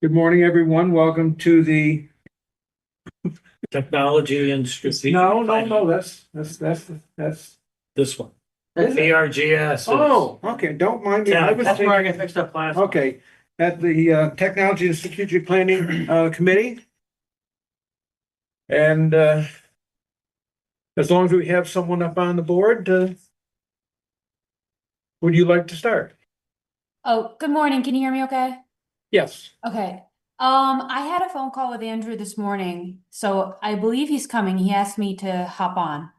Good morning, everyone. Welcome to the. Technology and strategic. No, planning. that's. This one. Is it? BRGS. Oh, okay. Don't mind me. I was That's where I thinking, got mixed up last. okay, at the Technology and Strategic Planning Committee. And as long as we have someone up on the board, would you like to start? Oh, good morning. Can you hear me okay? Yes. Okay. I had a phone call with Andrew this morning, so I believe he's coming. He asked me to hop on.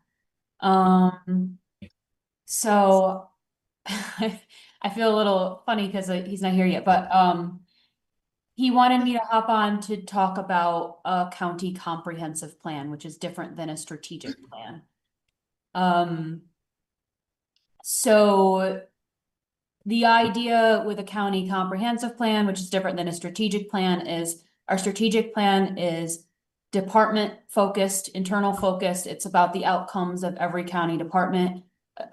So I feel a little funny because he's not here yet, but he wanted me to hop on to talk about a county comprehensive plan, which is different than a strategic plan. So the idea with a county comprehensive plan, which is different than a strategic plan, is our strategic plan is department focused, internal focused. It's about the outcomes of every county department.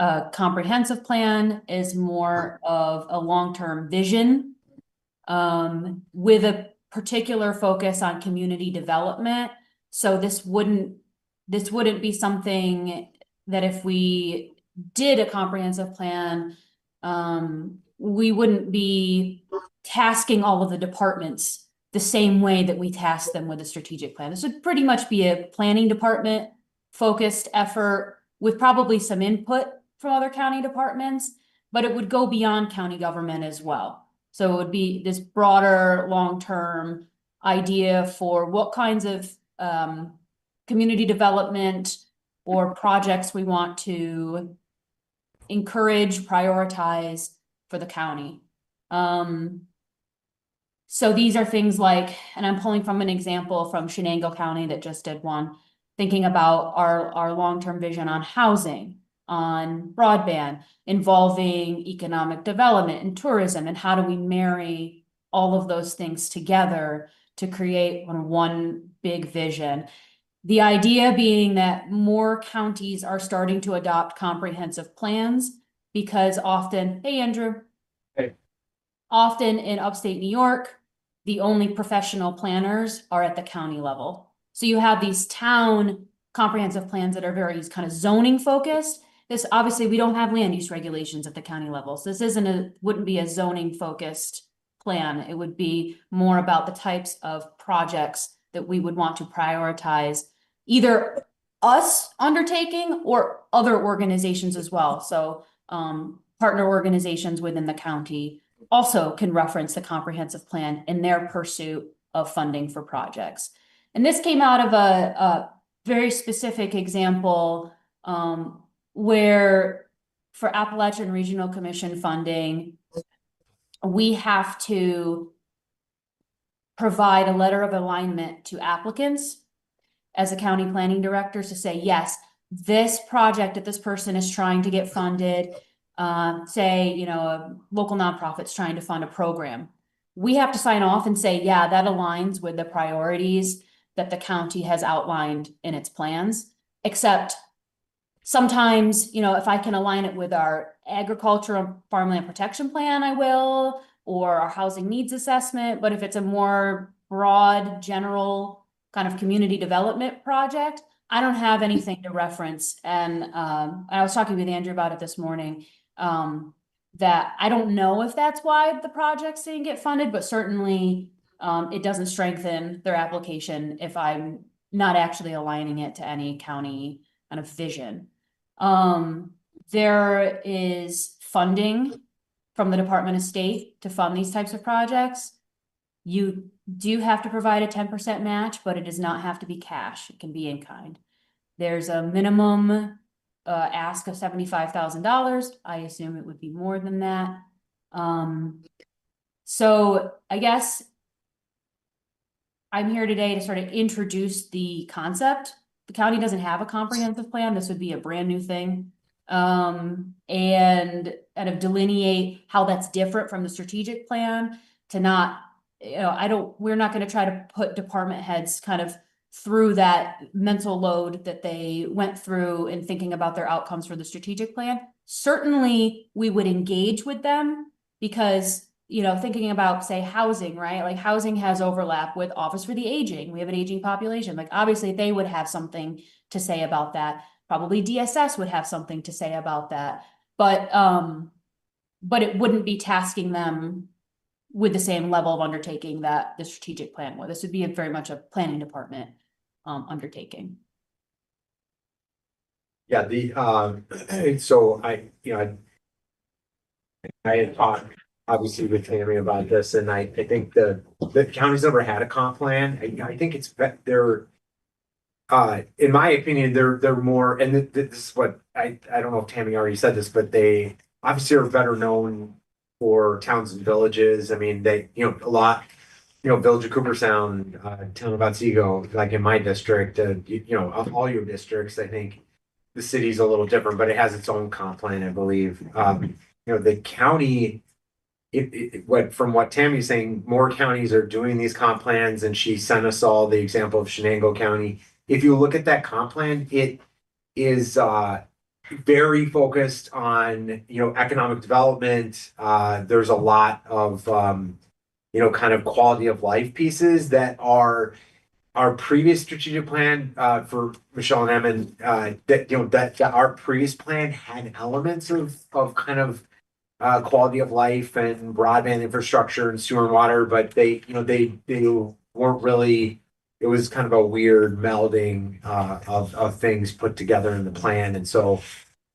A comprehensive plan is more of a long-term vision, with a particular focus on community development. So this wouldn't be something that if we did a comprehensive plan, we wouldn't be tasking all of the departments the same way that we task them with a strategic plan. This would pretty much be a planning department focused effort with probably some input from other county departments, but it would go beyond county government as well. So it would be this broader long-term idea for what kinds of community development or projects we want to encourage, prioritize for the county. So these are things like, and I'm pulling from an example from Shenango County that just did one, thinking about our long-term vision on housing, on broadband, involving economic development and tourism, and how do we marry all of those things together to create one big vision. The idea being that more counties are starting to adopt comprehensive plans because often, hey, Andrew. Hey. Often in upstate New York, the only professional planners are at the county level. So you have these town comprehensive plans that are very kind of zoning focused. This obviously we don't have land use regulations at the county level. So this wouldn't be a zoning focused plan. It would be more about the types of projects that we would want to prioritize, either us undertaking or other organizations as well. So partner organizations within the county also can reference the comprehensive plan in their pursuit of funding for projects. And this came out of a very specific example where for Appalachian Regional Commission funding, we have to provide a letter of alignment to applicants as a county planning director to say, yes, this project that this person is trying to get funded, say, a local nonprofit's trying to fund a program. We have to sign off and say, yeah, that aligns with the priorities that the county has outlined in its plans. Except sometimes, if I can align it with our agriculture and farmland protection plan, I will, or our housing needs assessment. But if it's a more broad, general kind of community development project, I don't have anything to reference. And I was talking with Andrew about it this morning, that I don't know if that's why the projects didn't get funded, but certainly it doesn't strengthen their application if I'm not actually aligning it to any county kind of vision. There is funding from the Department of State to fund these types of projects. You do have to provide a 10% match, but it does not have to be cash. It can be in kind. There's a minimum ask of $75,000. I assume it would be more than that. So I guess I'm here today to sort of introduce the concept. The county doesn't have a comprehensive plan. This would be a brand new thing. And kind of delineate how that's different from the strategic plan to not, we're not going to try to put department heads kind of through that mental load that they went through in thinking about their outcomes for the strategic plan. Certainly we would engage with them because, thinking about, say, housing, right? Like housing has overlap with Office for the Aging. We have an aging population. Like obviously they would have something to say about that. Probably DSS would have something to say about that. But it wouldn't be tasking them with the same level of undertaking that the strategic plan would. This would be very much a planning department undertaking. Yeah, so I had talked obviously with Tammy about this, and I think the county's never had a comp plan. I think they're in my opinion, they're more, and this is what I don't know if Tammy already said this, but they obviously are better known for towns and villages. I mean, a lot, Village of Cooperstown, town of Otsego, like in my district, of all your districts, I think the city's a little different, but it has its own comp plan, I believe. The county, from what Tammy's saying, more counties are doing these comp plans, and she sent us all the example of Shenango County. If you look at that comp plan, it is very focused on economic development. There's a lot of kind of quality of life pieces that are our previous strategic plan for Michelle and Emin, that our previous plan had elements of kind of quality of life and broadband infrastructure and sewer and water, but they weren't really. It was kind of a weird melding of things put together in the plan, and so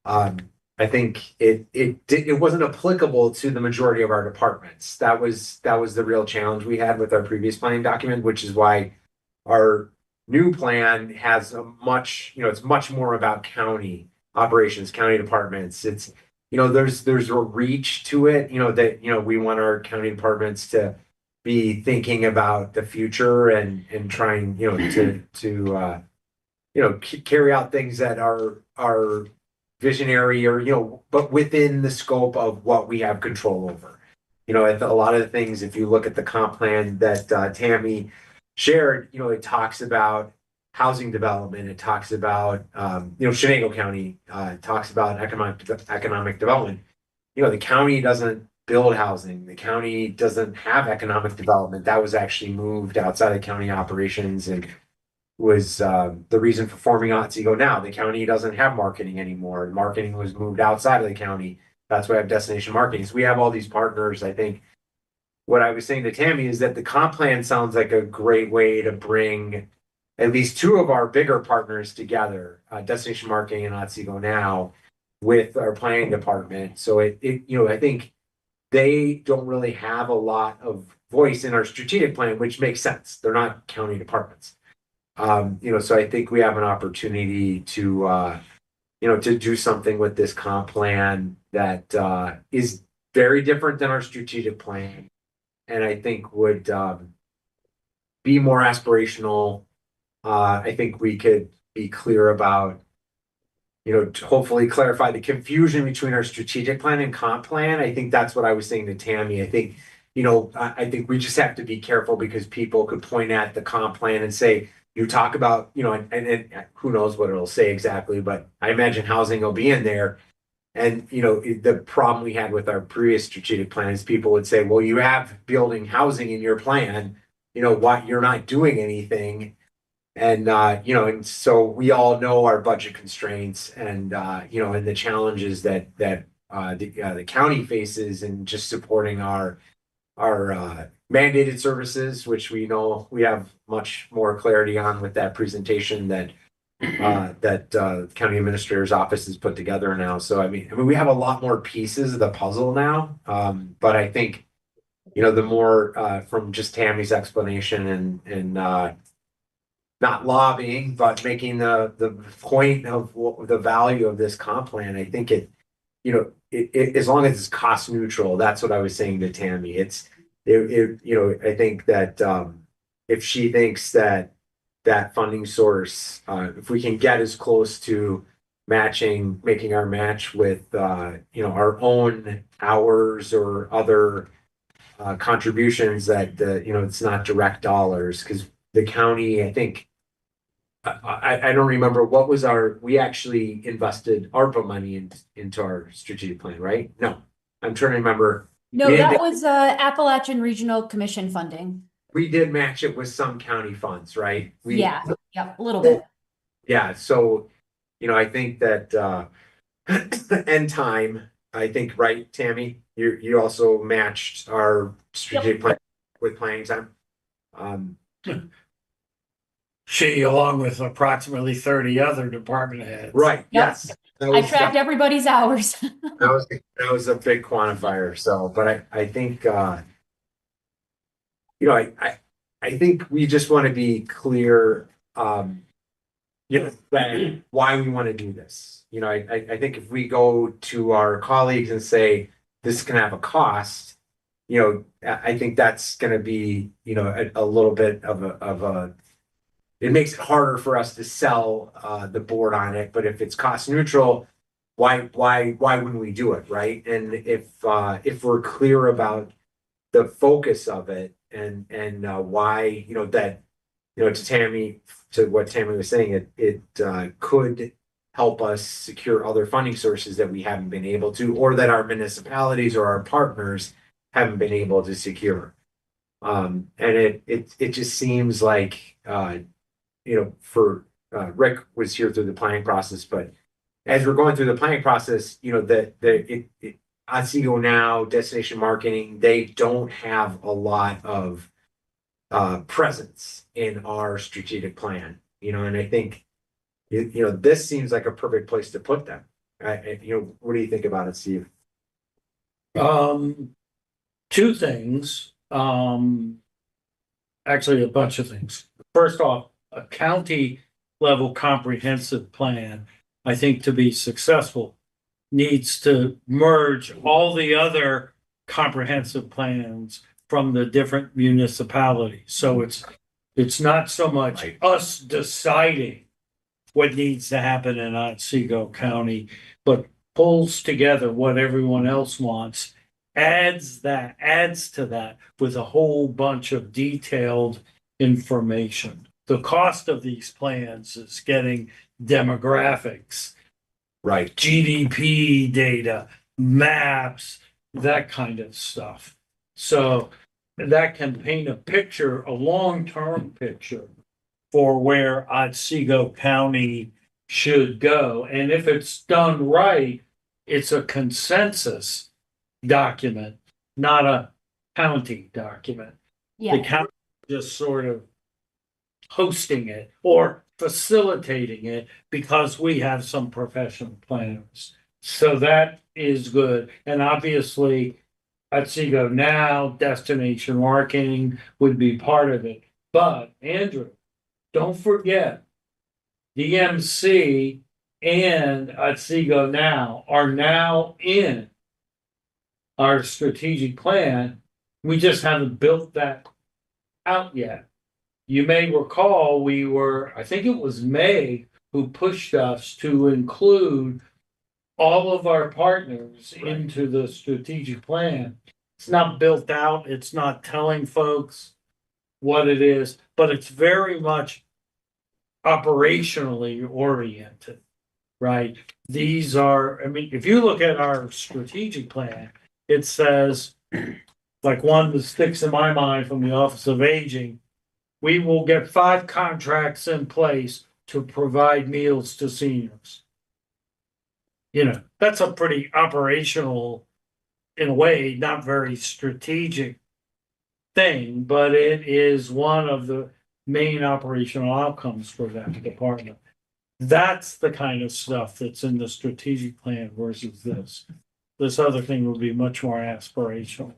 I think it wasn't applicable to the majority of our departments. That was the real challenge we had with our previous planning document, which is why our new plan has it's much more about county operations, county departments. It's there's a reach to it, that we want our county departments to be thinking about the future and trying to carry out things that are visionary or but within the scope of what we have control over. A lot of the things, if you look at the comp plan that Tammy shared, it talks about housing development. It talks about Shenango County talks about economic development. The county doesn't build housing. The county doesn't have economic development. That was actually moved outside of county operations and was the reason for forming Otsego now. The county doesn't have marketing anymore. Marketing was moved outside of the county. That's why I have destination marketing. So we have all these partners. I think what I was saying to Tammy is that the comp plan sounds like a great way to bring at least two of our bigger partners together, destination marketing and Otsego now, with our planning department. So I think they don't really have a lot of voice in our strategic plan, which makes sense. They're not county departments. So I think we have an opportunity to do something with this comp plan that is very different than our strategic plan, and I think would be more aspirational. I think we could be clear about, to hopefully clarify the confusion between our strategic plan and comp plan. I think that's what I was saying to Tammy. I think, I think we just have to be careful because people could point at the comp plan and say, you talk about, and who knows what it'll say exactly, but I imagine housing will be in there. And, the problem we had with our previous strategic plan is people would say, well, you have building housing in your plan, what you're not doing anything. And, and so we all know our budget constraints and, and the challenges that the county faces in just supporting our mandated services, which we know we have much more clarity on with that presentation that county administrator's office has put together now. So I mean we have a lot more pieces of the puzzle now. But I think the more from just Tammy's explanation and not lobbying, but making the point of what the value of this comp plan, I think it as long as it's cost neutral, that's what I was saying to Tammy. I think that if she thinks that funding source, if we can get as close to making our match with our own hours or other contributions, that it's not direct dollars, because the county, I think, I don't remember what was we actually invested ARPA money into our strategic plan, right? No, I'm trying to remember. No, We did that was Appalachian Regional Commission funding. We did match it with some county funds, right? Yeah, yep, a little bit. Yeah, so, I think that, end time, I think, right, Tammy? You also matched our strategic plan with planning time. Um, She, along with approximately 30 other department heads. right, yes. That I was, tracked everybody's hours. that was a big quantifier, so, but I think, I think we just want to be clear, that why we want to do this. I think if we go to our colleagues and say, this can have a cost, I think that's gonna be, a little bit of a, it makes it harder for us to sell, the board on it, but if it's cost neutral, why wouldn't we do it, right? And if we're clear about the focus of it and why, that, to what Tammy was saying, it could help us secure other funding sources that we haven't been able to, or that our municipalities or our partners haven't been able to secure. And it just seems like, for, Rick was here through the planning process, but as we're going through the planning process, Otsego Now, Destination Marketing, they don't have a lot of presence in our strategic plan, and I think, this seems like a perfect place to put them. What do you think about it, Steve? Two things, actually a bunch of things. First off, a county level comprehensive plan, I think to be successful, needs to merge all the other comprehensive plans from the different municipalities. So it's not so much Right. us deciding what needs to happen in Otsego County, but pulls together what everyone else wants, adds to that with a whole bunch of detailed information. The cost of these plans is getting demographics, Right. GDP data, maps, that kind of stuff. So that can paint a picture, a long-term picture for where Otsego County should go. And if it's done right, it's a consensus document, not a county document. The Yeah, county just sort of hosting it or facilitating it because we have some professional planners. So that is good. And obviously, Otsego Now, destination marketing would be part of it. But Andrew, don't forget, DMC and Otsego Now are now in our strategic plan. We just haven't built that out yet. You may recall I think it was May who pushed us to include all of our partners into the strategic plan. It's not built out, it's not telling folks what it is, but it's very much operationally oriented, right? These are, I mean, if you look at our strategic plan, it says, like one that sticks in my mind from the Office of Aging, we will get 5 contracts in place to provide meals to seniors. That's a pretty operational, in a way, not very strategic thing, but it is one of the main operational outcomes for that department. That's the kind of stuff that's in the strategic plan versus this. This other thing would be much more aspirational.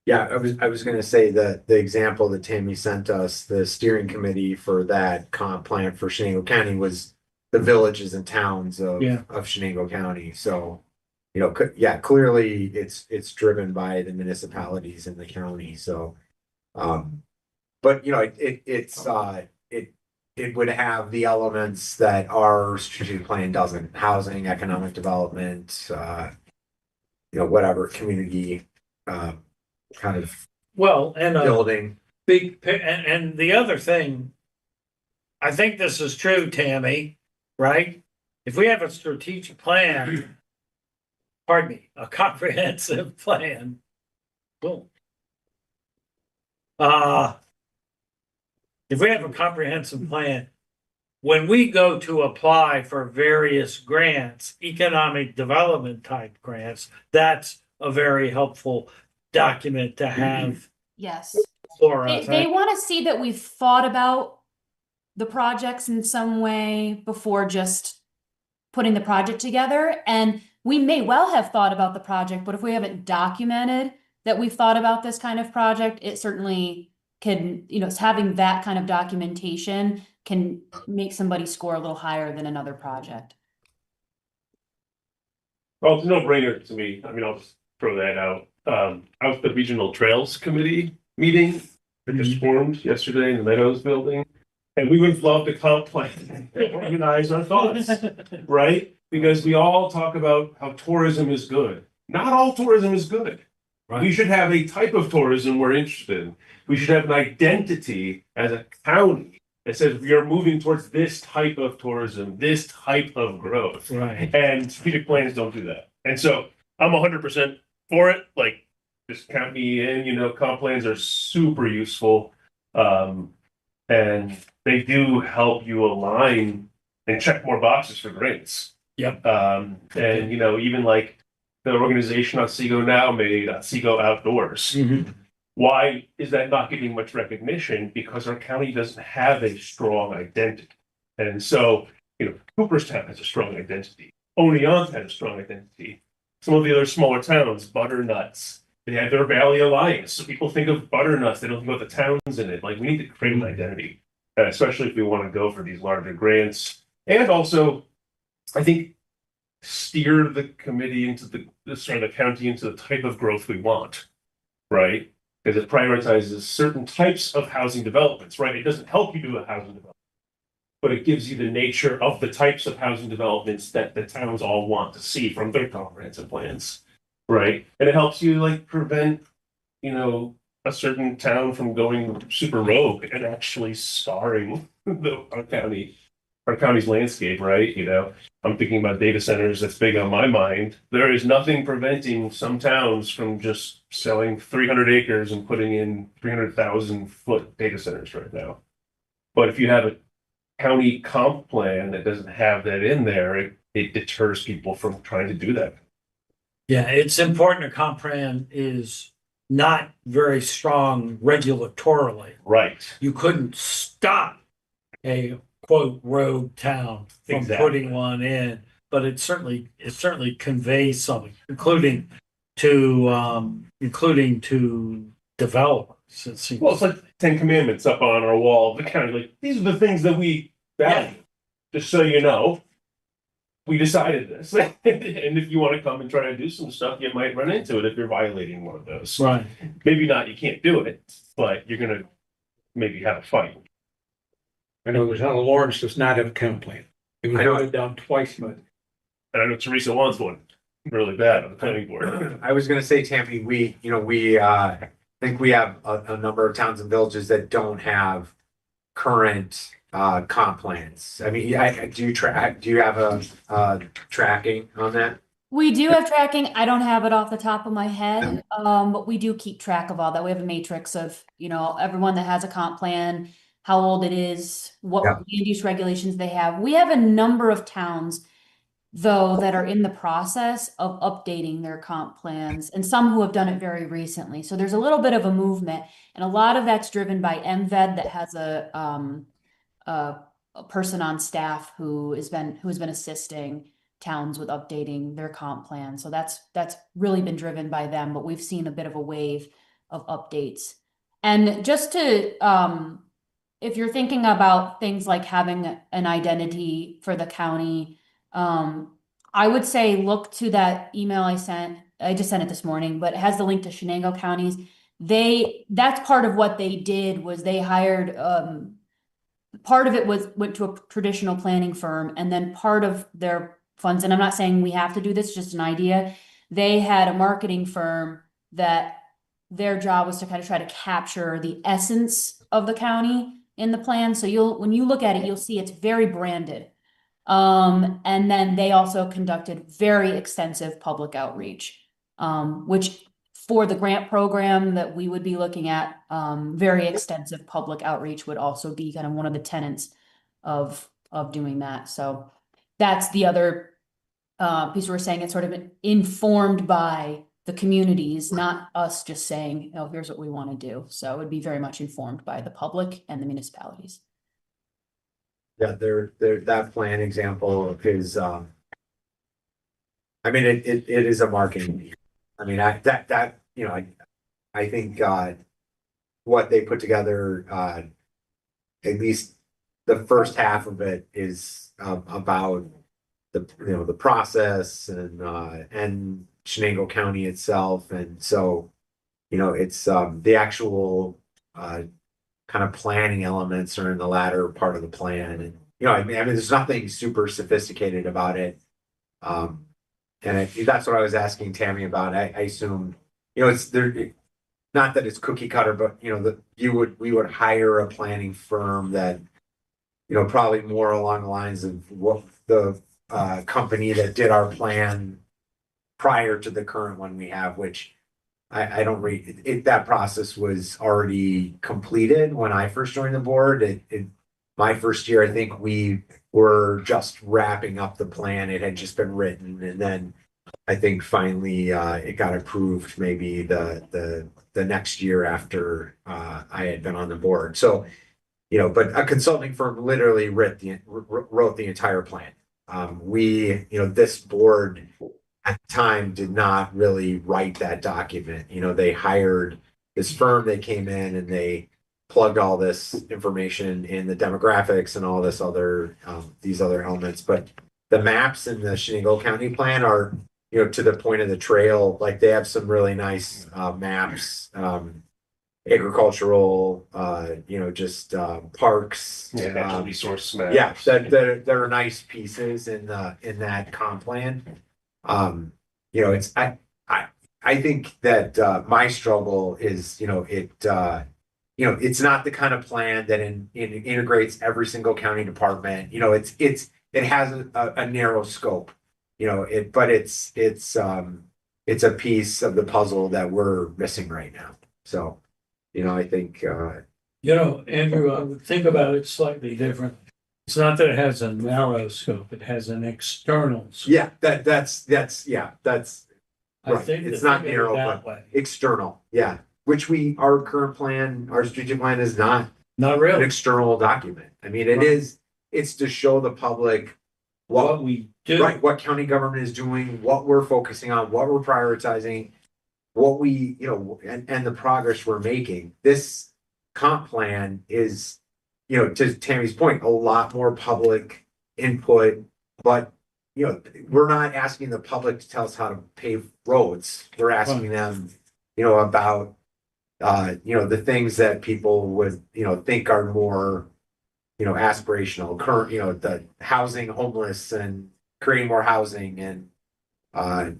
Yeah, I was gonna say that the example that Tammy sent us, the steering committee for that comp plan for Shenango County was the villages and towns of Shenango County. So, clearly it's driven by the municipalities in the county. So, but it would have the elements that our strategic plan doesn't: housing, economic development, whatever, community, kind of Well, and building. and the other thing, I think this is true, Tammy, right? If we have a strategic plan, pardon me, a comprehensive plan, Cool. If we have a comprehensive plan, when we go to apply for various grants, economic development type grants, that's a very helpful document to have Yes. for us. They want to see that we've thought about the projects in some way before just putting the project together. And we may well have thought about the project, but if we haven't documented that we've thought about this kind of project, it certainly can, having that kind of documentation can make somebody score a little higher than another project. Well, it's a no-brainer to me. I mean, I'll just throw that out. I was at the Regional Trails Committee meeting that just formed yesterday in the Meadows Building. And we would love to comp plan and organize our thoughts, right? Because we all talk about how tourism is good. Not all tourism is good. Right. We should have a type of tourism we're interested in. We should have an identity as a county that says we are moving towards this type of tourism, this type of growth. Right. And strategic plans don't do that. And so I'm 100% for it. Like, just count me in, comp plans are super useful. And they do help you align and check more boxes for grants. Yep. And, even like the organization Otsego now made Otsego Outdoors. Mhm. Why is that not getting much recognition? Because our county doesn't have a strong identity. And so, Cooperstown has a strong identity. Oneonta has a strong identity. Some of the other smaller towns, Butternuts, they have their Valley Alliance. So people think of Butternuts, they don't think about the towns in it. Like, we need to create an identity, especially if we want to go for these larger grants. And also, I think, steer the committee into the county into the type of growth we want, right? Because it prioritizes certain types of housing developments, right? It doesn't help you do a housing development, but it gives you the nature of the types of housing developments that the towns all want to see from their comprehensive plans, right? And it helps you like prevent, a certain town from going super rogue and actually scarring our county's landscape, right? I'm thinking about data centers. That's big on my mind. There is nothing preventing some towns from just selling 300 acres and putting in 300,000-foot data centers right now. But if you have a county comp plan that doesn't have that in there, it deters people from trying to do that. Yeah, it's important a comp plan is not very strong regulatorily. Right. You couldn't stop a quote rogue town from Exactly. putting one in, but it certainly conveys something, including to developers. It seems. Well, it's like 10 Commandments up on our wall of the county. Like, these are the things that we value. Just so you know, we decided this. And if you want to come and try to do some stuff, you might run into it if you're violating one of those. Right. Maybe not, you can't do it, but you're going to maybe have a fight. I know the town of Lawrence does not have a comp plan. It was I know. voted down twice, but And I know Teresa wants one really bad on the planning board. I was gonna say, Tammy, we think we have a number of towns and villages that don't have current comp plans. I mean, do you have a tracking on that? We do have tracking. I don't have it off the top of my head, but we do keep track of all that. We have a matrix of, everyone that has a comp plan, how old it is, what Yeah. land use regulations they have. We have a number of towns, though, that are in the process of updating their comp plans, and some who have done it very recently. So there's a little bit of a movement, and a lot of that's driven by MVED that has a person on staff who has been assisting towns with updating their comp plan. So that's really been driven by them, but we've seen a bit of a wave of updates. And just to if you're thinking about things like having an identity for the county, I would say look to that email I sent. I just sent it this morning, but it has the link to Shenango counties. That's part of what they did was they hired part of it went to a traditional planning firm, and then part of their funds, and I'm not saying we have to do this, just an idea. They had a marketing firm that their job was to kind of try to capture the essence of the county in the plan. So when you look at it, you'll see it's very branded. And then they also conducted very extensive public outreach, which for the grant program that we would be looking at, very extensive public outreach would also be kind of one of the tenets of doing that. So that's the other piece we're saying. It's sort of informed by the communities, not us just saying, oh, here's what we want to do. So it would be very much informed by the public and the municipalities. Yeah, that plan example is, I mean, it is a marketing. I mean, you know, I think, what they put together, at least the first half of it is, about the process and Shenango County itself. And so, it's, the actual, kind of planning elements are in the latter part of the plan. And, I mean, there's nothing super sophisticated about it. That's what I was asking Tammy about. I assume, it's there, not that it's cookie cutter, but, we would hire a planning firm that, probably more along the lines of what the, company that did our plan prior to the current one we have, which I don't read it. That process was already completed when I first joined the board. My first year, I think we were just wrapping up the plan. It had just been written, and then I think finally it got approved maybe the next year after I had been on the board. So, but a consulting firm literally wrote the entire plan. This board at the time did not really write that document. They hired this firm, they came in and they plugged all this information in the demographics and all this other, these other elements. But the maps in the Shenango County plan are, to the point of the trail, like they have some really nice maps, agricultural, just parks. Yeah, natural resource maps. Yeah, there are nice pieces in that comp plan. It's I think that my struggle is, it's not the kind of plan that integrates every single county department. It has a narrow scope, but it's a piece of the puzzle that we're missing right now. So, I think, Andrew, I would think about it slightly different. It's not that it has a narrow scope, it has an external scope. yeah, that's I right. think It's to not think of it narrow, that but way. external. Yeah, which our current plan, our strategic plan is not Not an really. external document. I mean, it's to show the public What we do. right, what county government is doing, what we're focusing on, what we're prioritizing, what we, and the progress we're making. This comp plan is, to Tammy's point, a lot more public input, but we're not asking the public to tell us how to pave roads. We're asking them, about the things that people would, think are more, aspirational, current, the housing, homeless, and creating more housing and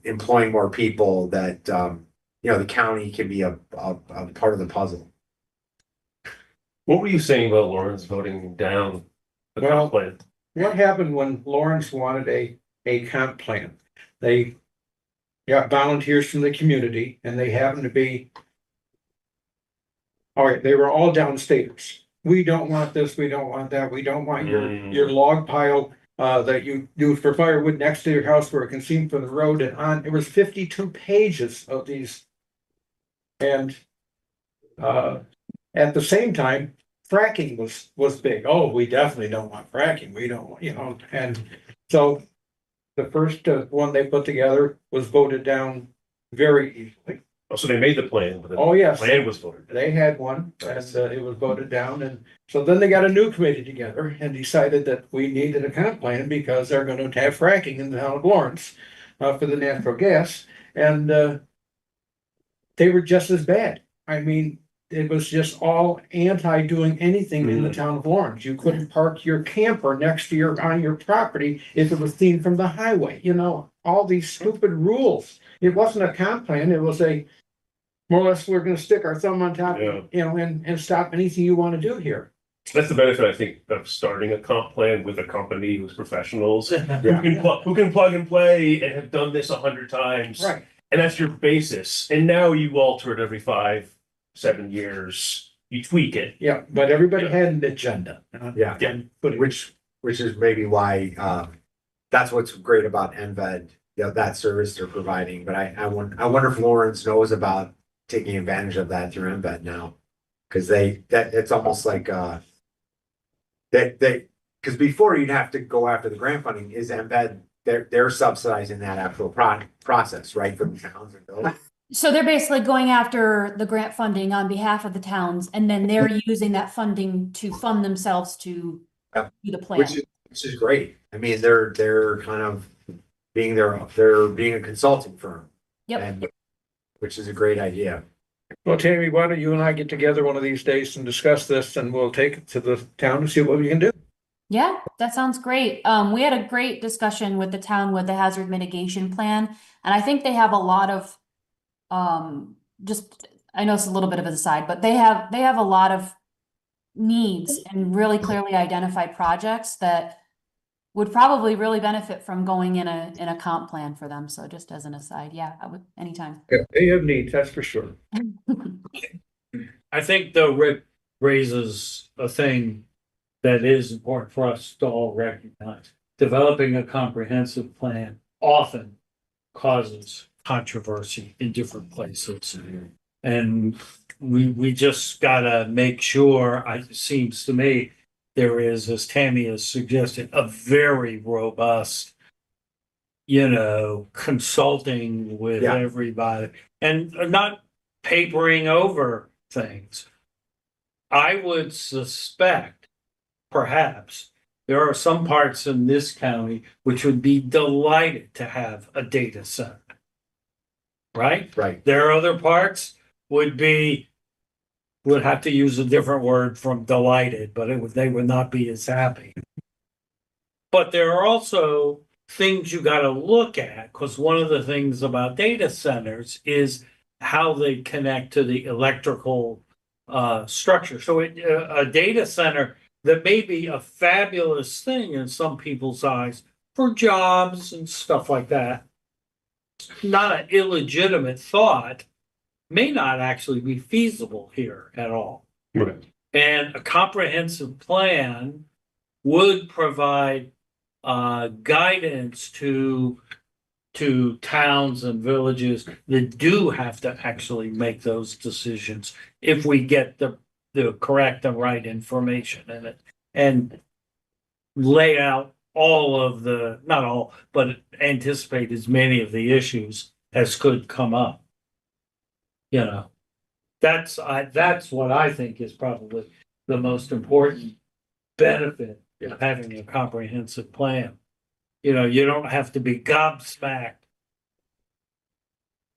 employing more people that the county can be a part of the puzzle. What were you saying about Lawrence voting down the comp plan? What happened when Lawrence wanted a comp plan? They got volunteers from the community and they happened to be. All right, they were all downstaters. We don't want this, we don't want that, we don't want your log pile that you use for firewood next to your house where it can see from the road and on. It was 52 pages of these. And at the same time, fracking was big. Oh, we definitely don't want fracking. We don't, and so the first one they put together was voted down very easily. Oh, so they made the plan, but Oh, yes. the plan was voted down. They had one and it was voted down. And so then they got a new committee together and decided that we needed a comp plan because they're going to have fracking in the town of Lawrence for the natural gas. And they were just as bad. I mean, it was just all anti doing anything in the town of Lawrence. You couldn't park your camper next to on your property if it was seen from the highway, all these stupid rules. It wasn't a comp plan, it was a more or less we're gonna stick our thumb on top, and stop anything you want to do here. That's the benefit, I think, of starting a comp plan with a company who's professionals, Yeah. who can plug and play and have done this 100 times. Right. And that's your basis. And now you alter it every 5, 7 years. You tweak it. Yeah, but everybody had an agenda. Yeah. And put it- Which is maybe why, that's what's great about NVED, that service they're providing, but I wonder if Lawrence knows about taking advantage of that through NVED now. Cause it's almost like, cause before you'd have to go after the grant funding, is NVED, they're subsidizing that actual process, right, from towns and villages. So they're basically going after the grant funding on behalf of the towns, and then they're using that funding to fund themselves to Yep. do the plan. Which is great. I mean, they're kind of they're being a consulting firm. Yep. And which is a great idea. Well, Tammy, why don't you and I get together one of these days and discuss this, and we'll take it to the town and see what we can do. Yeah, that sounds great. We had a great discussion with the town with the hazard mitigation plan, and I think they have a lot of, just, I know it's a little bit of an aside, but they have a lot of needs and really clearly identified projects that would probably really benefit from going in a comp plan for them. So just as an aside, yeah, I would, anytime. Yeah, they have needs, that's for sure. I think though Rick raises a thing that is important for us to all recognize. Developing a comprehensive plan often causes controversy in different places. And we just gotta make sure, it seems to me, there is, as Tammy has suggested, a very robust, consulting with Yeah. everybody and not papering over things. I would suspect, perhaps, there are some parts in this county which would be delighted to have a data center. Right? Right. There are other parts would have to use a different word from delighted, but they would not be as happy. But there are also things you got to look at, because one of the things about data centers is how they connect to the electrical structure. So a data center that may be a fabulous thing in some people's eyes for jobs and stuff like that, not an illegitimate thought, may not actually be feasible here at all. Right. And a comprehensive plan would provide guidance to towns and villages that do have to actually make those decisions if we get the correct and right information in it and lay out all of the, not all, but anticipate as many of the issues as could come up. That's what I think is probably the most important benefit of having a comprehensive plan. You don't have to be gobsmacked,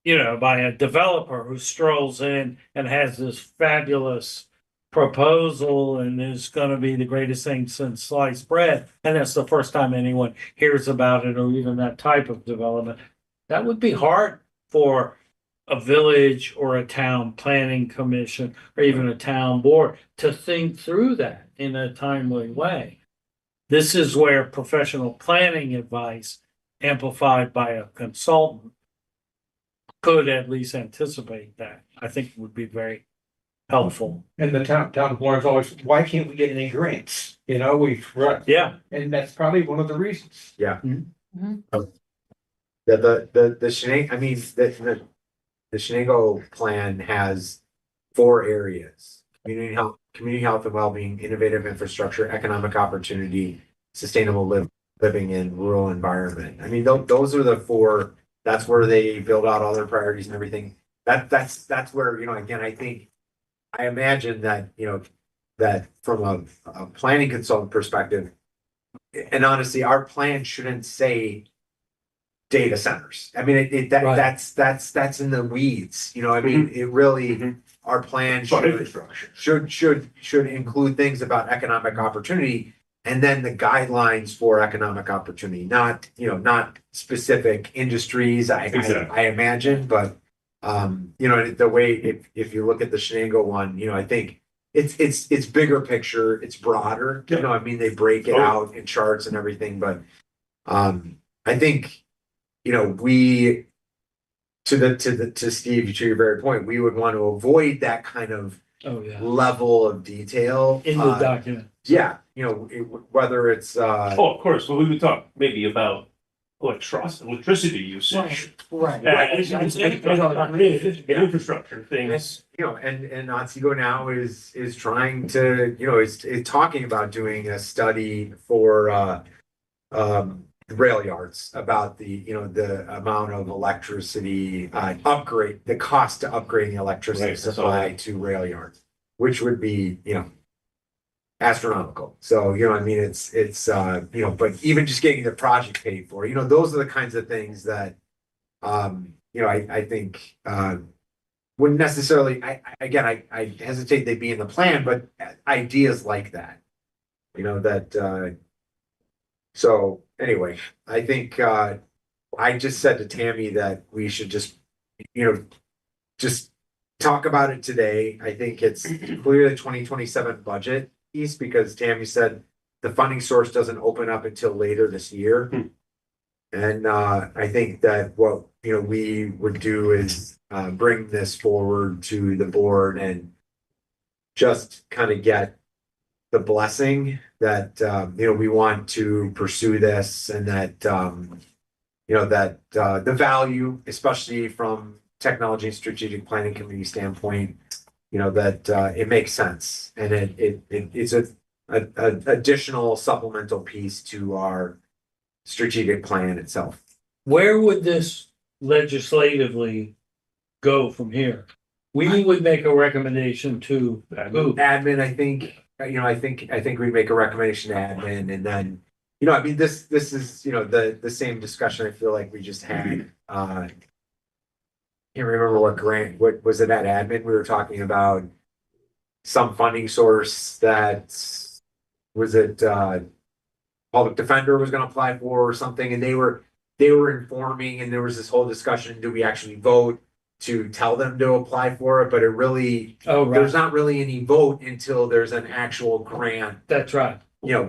by a developer who strolls in and has this fabulous proposal and is going to be the greatest thing since sliced bread. And that's the first time anyone hears about it, or even that type of development. That would be hard for a village or a town planning commission or even a town board to think through that in a timely way. This is where professional planning advice amplified by a consultant could at least anticipate that. I think would be very helpful. And the town of Lawrence always, why can't we get any grants? We've run, Yeah. and that's probably one of the reasons. Yeah. Mhm. The Shenango, I mean, the Shenango plan has 4 areas: community health and well-being, innovative infrastructure, economic opportunity, sustainable living in rural environment. I mean, those are the 4. That's where they build out all their priorities and everything. That's where, again, I imagine that, that from a planning consultant perspective, and honestly, our plan shouldn't say data centers. I mean, Right. that's in the weeds. I mean, it really, our plan But infrastructure. should include things about economic opportunity, and then the guidelines for economic opportunity, not specific industries. Exactly. I imagine, but the way, if you look at the Shenango one, I think it's bigger picture, it's broader. I mean, they break it out in charts and everything, but I think, to to Steve, to your very point, we would want to avoid that kind of Oh, yeah. level of detail. In the document. Yeah, whether it's, Oh, of course, well, we would talk maybe about electricity usage. right. Infrastructure things. And Otsego now is trying to, is talking about doing a study for rail yards about the amount of electricity the cost to upgrade the electricity Right, I saw supply that. to rail yards, which would be, astronomical. So, I mean, it's but even just getting the project paid for, those are the kinds of things that I think wouldn't necessarily, I hesitate they'd be in the plan, but ideas like that, that, so anyway, I think, I just said to Tammy that we should just, just talk about it today. I think it's clear the 2027 budget piece, because Tammy said the funding source doesn't open up until later this year. And I think that what we would do is bring this forward to the board and just kind of get the blessing that we want to pursue this, and that that the value, especially from technology and strategic planning committee standpoint, that it makes sense, and it's a additional supplemental piece to our strategic plan itself. Where would this legislatively go from here? We would make a recommendation to who? Admin, I think, I think we make a recommendation to admin, and then, I mean, this is, the same discussion I feel like we just had. Can't remember what was it at admin? We were talking about some funding source that, was it, public defender was gonna apply for or something, and they were informing, and there was this whole discussion, do we actually vote to tell them to apply for it? But it really, Oh, there's right, not really any vote until there's an actual grant, that's right.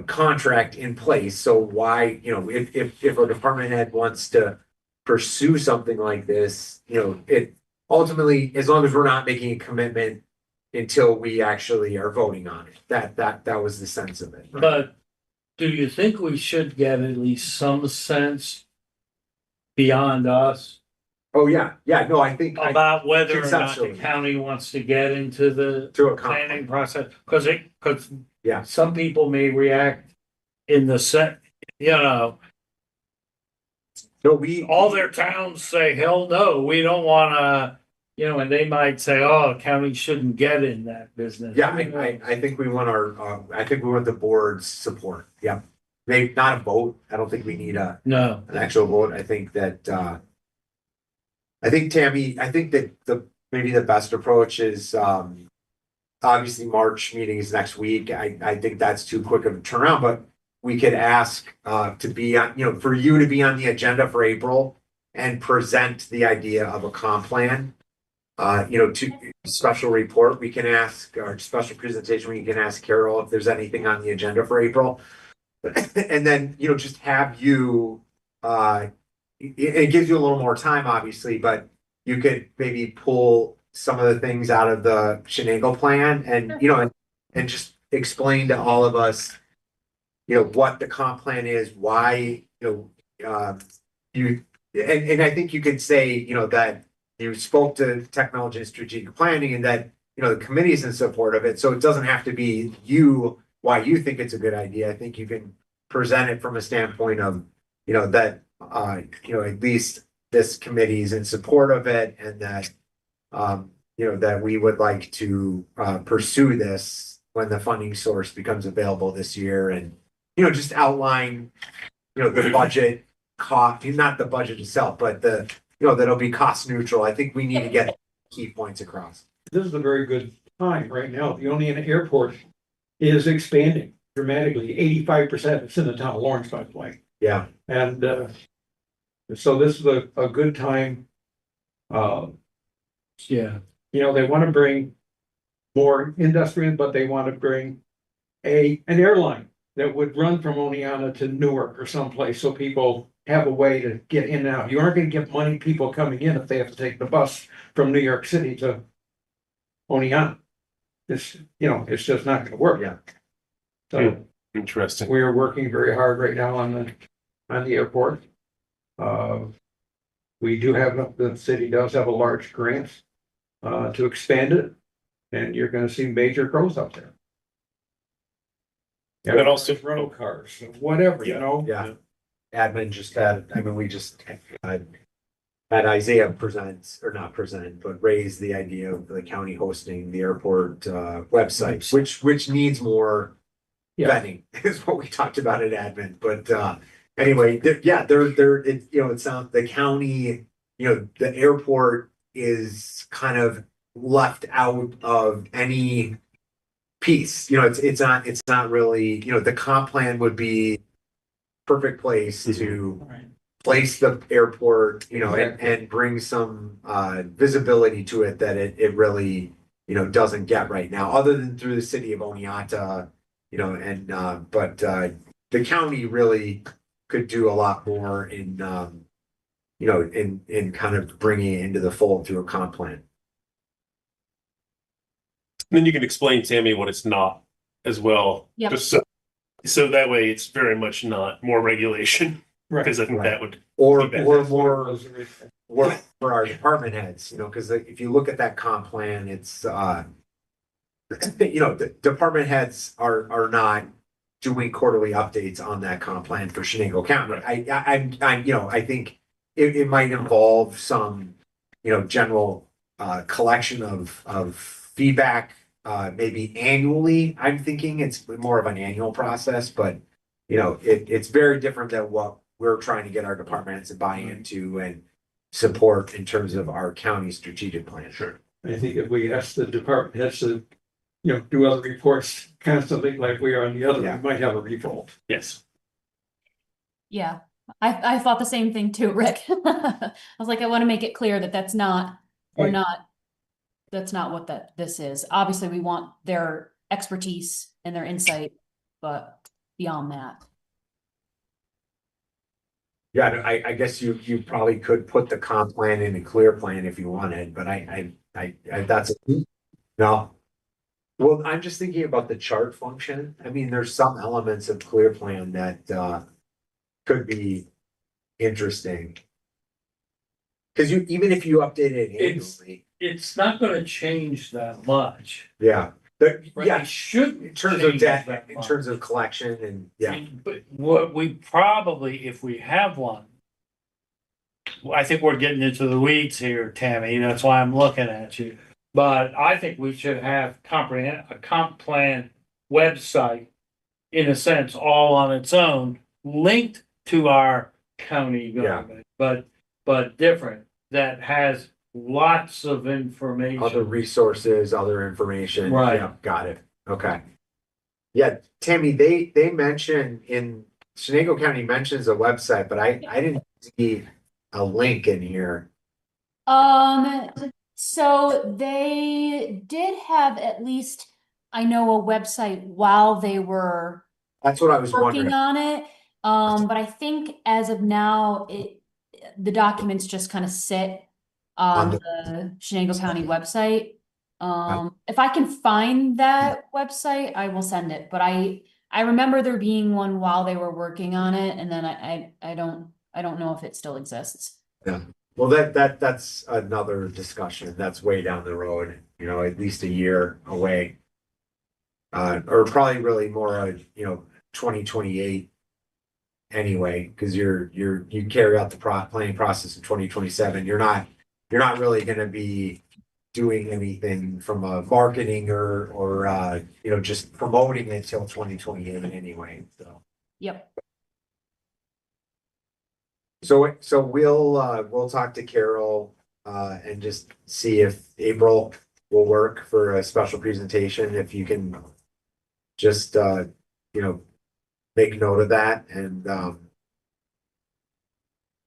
contract in place. So why, if a department head wants to pursue something like this, it ultimately, as long as we're not making a commitment until we actually are voting on it, that was the sense of it. But do you think we should get at least some sense beyond us Oh, yeah, no, I think about whether or not the conceptually. county wants to get into the to a planning process? Because Yeah. some people may react in the no, all their towns say, hell no, we don't wanna, and they might say, oh, county shouldn't get in that business. yeah, I think we want I think we want the board's support. Yeah. Maybe not a vote. I don't think we need an No, actual vote. I think that, I think Tammy, I think that maybe the best approach is, obviously March meeting is next week. I think that's too quick of a turnaround, but we could ask, to be on, for you to be on the agenda for April and present the idea of a comp plan. To special report, we can ask, or special presentation, we can ask Carol if there's anything on the agenda for April. And then, just have you, it gives you a little more time, obviously, but you could maybe pull some of the things out of the Shenagle plan and, and just explain to all of us, what the comp plan is, why, and I think you could say, that you spoke to technology and strategic planning, and that, the committee is in support of it. So it doesn't have to be why you think it's a good idea. I think you can present it from a standpoint of, that, at least this committee is in support of it, and that, that we would like to, pursue this when the funding source becomes available this year, and, just outline, the budget cost, not the budget itself, but that it'll be cost neutral. I think we need to get key points across. This is a very good time right now. The Oneida Airport is expanding dramatically. 85% it's in the town of Lawrence, by the way. Yeah. And so this is a good time. yeah, They want to bring more industry, but they want to bring an airline that would run from Oneida to Newark or someplace, so people have a way to get in and out. You aren't gonna get money people coming in if they have to take the bus from New York City to Oneonta. It's, it's just not gonna work. Yeah. So Interesting. we are working very hard right now on the airport. We do have, the city does have a large grant, to expand it, and you're gonna see major growth up there. But also- Rental cars, whatever, Yeah. Admin just had, I mean, we just had Isaiah present, or not present, but raise the idea of the county hosting the airport website, which needs more Yeah, vetting, is what we talked about at admin. But anyway, it sounds, the county, the airport is kind of left out of any piece. It's not really, the comp plan would be perfect place to place the airport, and bring some visibility to it that it really, doesn't get right now, other than through the city of Oneonta, but the county really could do a lot more in, in kind of bringing it into the fold through a comp plan. Then you can explain, Tammy, what it's not as well. Yep. Just so that way it's very much not more regulation, right. because I think Right. that would. Or Feedback. more work for our department heads, because if you look at that comp plan, it's, the department heads are not doing quarterly updates on that comp plan for Shenango County. I think it might involve some, general, collection of feedback, maybe annually. I'm thinking it's more of an annual process, but, it's very different than what we're trying to get our departments to buy into and support in terms of our county strategic plan. Sure. I think if we ask the department heads to, do other reports constantly like we are on the other, we Yeah. might have a revolt. Yes. Yeah, I thought the same thing too, Rick. I was like, I want to make it clear that that's not Right. what this is. Obviously, we want their expertise and their insight, but beyond that. Yeah, I guess you probably could put the comp plan in a clear plan if you wanted, but that's, no. Well, I'm just thinking about the chart function. I mean, there's some elements of clear plan that could be interesting. Cause even if you update it annually, It's not gonna change that much. yeah, Right? yeah, It shouldn't in terms of change debt, that in much. terms of collection and, yeah. But what we probably, if we have one. I think we're getting into the weeds here, Tammy, that's why I'm looking at you. But I think we should have a comp plan website. In a sense, all on its own, linked to our county government, but different, that has lots of information. Other resources, other information. Right. Yeah, got it. Okay. Yeah, Tammy, they mention in Shenango County mentions a website, but I didn't see a link in here. So they did have at least, I know, a website while they were That's what I was working wondering. on it. But I think as of now, the documents just kind of sit on the Shenango County website. If I can find that website, I will send it, but I remember there being one while they were working on it, and then I don't know if it still exists. Yeah. Well, that's another discussion. That's way down the road, at least a year away. Or probably really more, 2028 anyway, because you carry out the planning process in 2027. You're not really gonna be doing anything from a marketing or just promoting it till 2028 anyway, so. Yep. So we'll talk to Carol and just see if April will work for a special presentation, if you can just make note of that, and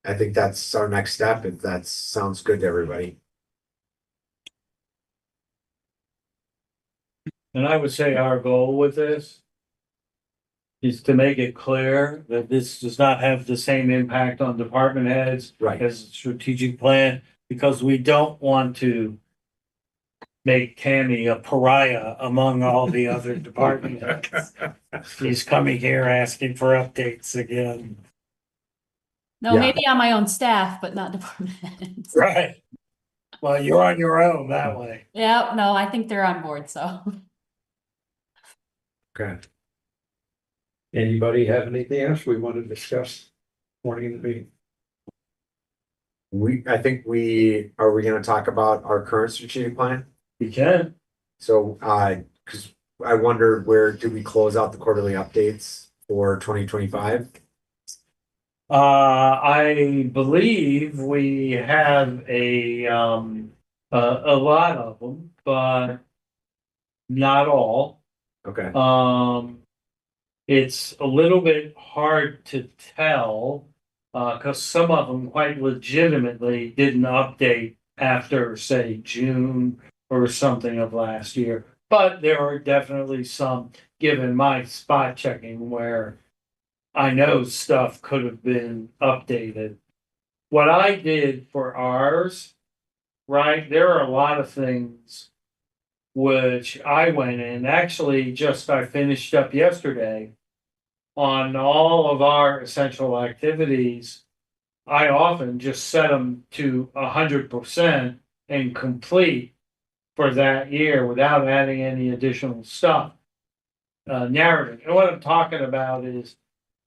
I think that's our next step, if that sounds good to everybody. And I would say our goal with this is to make it clear that this does not have the same impact on department heads Right. as the strategic plan, because we don't want to make Tammy a pariah among all the other department heads. She's coming here asking for updates again. No, Yeah. maybe on my own staff, but not department heads. Right. Well, you're on your own that way. Yeah, no, I think they're on board, so. Okay. Anybody have anything else we want to discuss morning in the meeting? I think we gonna talk about our current strategic plan? You can. So, cause I wonder where do we close out the quarterly updates for 2025? I believe we have a lot of them, but not all. Okay, It's a little bit hard to tell, cause some of them quite legitimately didn't update after, say, June or something of last year. But there are definitely some, given my spot checking, where I know stuff could have been updated. What I did for ours, right, there are a lot of things which I went in, actually just I finished up yesterday on all of our essential activities. I often just set them to 100% and complete for that year without adding any additional stuff. Narrative. And what I'm talking about is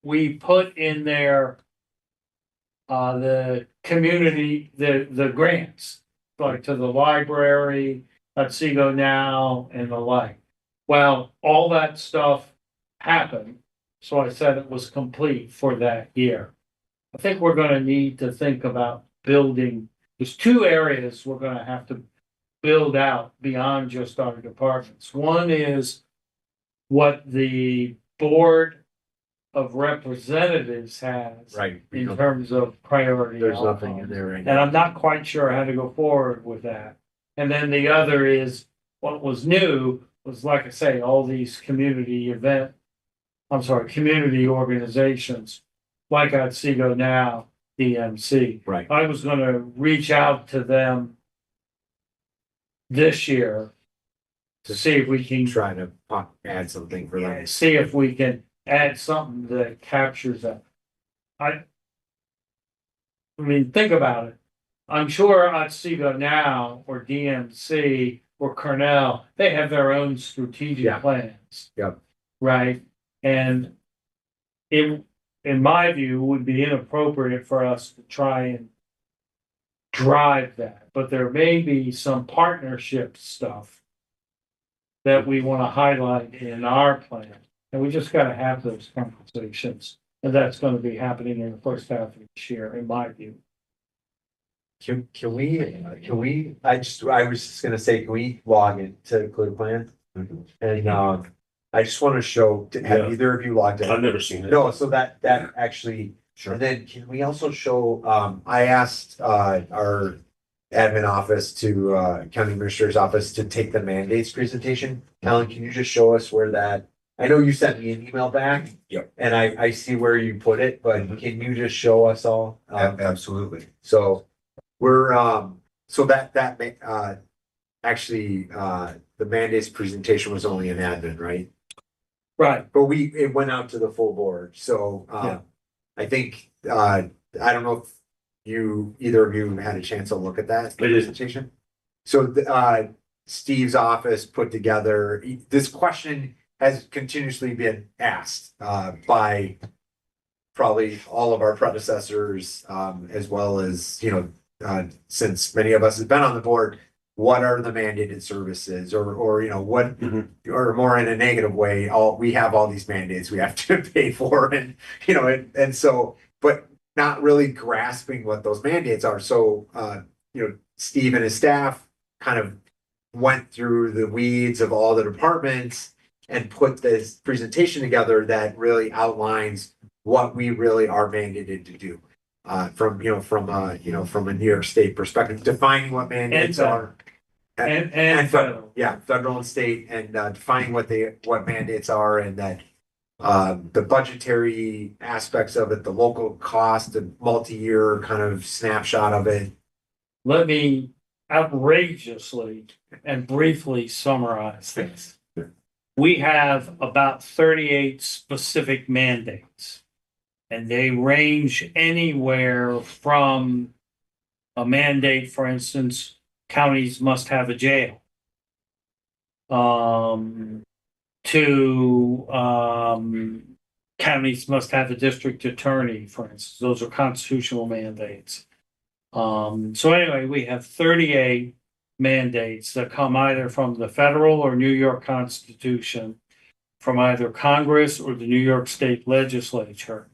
we put in there the community, the grants, like to the library, Otsego Now, and the like. Well, all that stuff happened, so I said it was complete for that year. I think we're gonna need to think about building, there's two areas we're gonna have to build out beyond just our departments. One is what the Board of Representatives has right. in terms of priority. There's nothing in outcomes. there right And now. I'm not quite sure how to go forward with that. And then the other is, what was new was, like I say, all these community community organizations, like Otsego Now, DMC. Right, I was gonna reach out to them this year to see if we can try to add something for them. see if we can add something that captures that. I mean, think about it. I'm sure Otsego Now or DMC or Cornell, they have their own strategic Yeah. plans. Yep. Right? And it, in my view, would be inappropriate for us to try and drive that, but there may be some partnership stuff that we want to highlight in our plan, and we just gotta have those conversations. And that's gonna be happening in the first half of this year, in my view. Can we, I was just gonna say, can we log into Clear Plan? And, I just wanna show, have Yeah. either of you logged in? I've never seen it. No, so that actually, and then can we also show, I asked, our admin office to, county administrator's office to take the mandates presentation. Alan, can you just show us where that, I know you sent me an email back. Yep. And I see where you put it, but can you just show us all? Absolutely. So we're, so actually, the mandates presentation was only an admin, right? Right. But it went out to the full board, so, Yeah. I think, I don't know if either of you had a chance to look at that I did. presentation. So, Steve's office put together, this question has continuously been asked, by probably all of our predecessors, as well as, since many of us have been on the board, what are the mandated services or, what, Mhm. or more in a negative way, we have all these mandates we have to pay for and, and so, but not really grasping what those mandates are. So, Steve and his staff kind of went through the weeds of all the departments and put this presentation together that really outlines what we really are mandated to do. From a New York State perspective, defining what mandates are. And federal. Yeah, federal and state and defining what mandates are and that the budgetary aspects of it, the local cost, the multi-year kind of snapshot of it. Let me outrageously and briefly summarize this. We have about 38 specific mandates, and they range anywhere from a mandate, for instance, counties must have a jail, to counties must have a district attorney, for instance. Those are constitutional mandates. So anyway, we have 38 mandates that come either from the federal or New York Constitution, from either Congress or the New York State Legislature,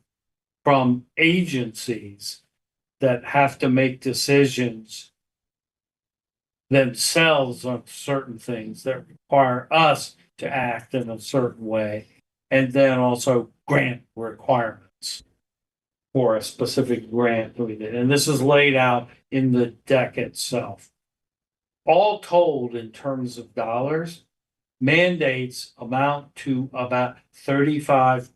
from agencies that have to make decisions themselves on certain things that require us to act in a certain way, and then also grant requirements for a specific grant we did. And this is laid out in the deck itself. All told, in terms of dollars, mandates amount to about 35%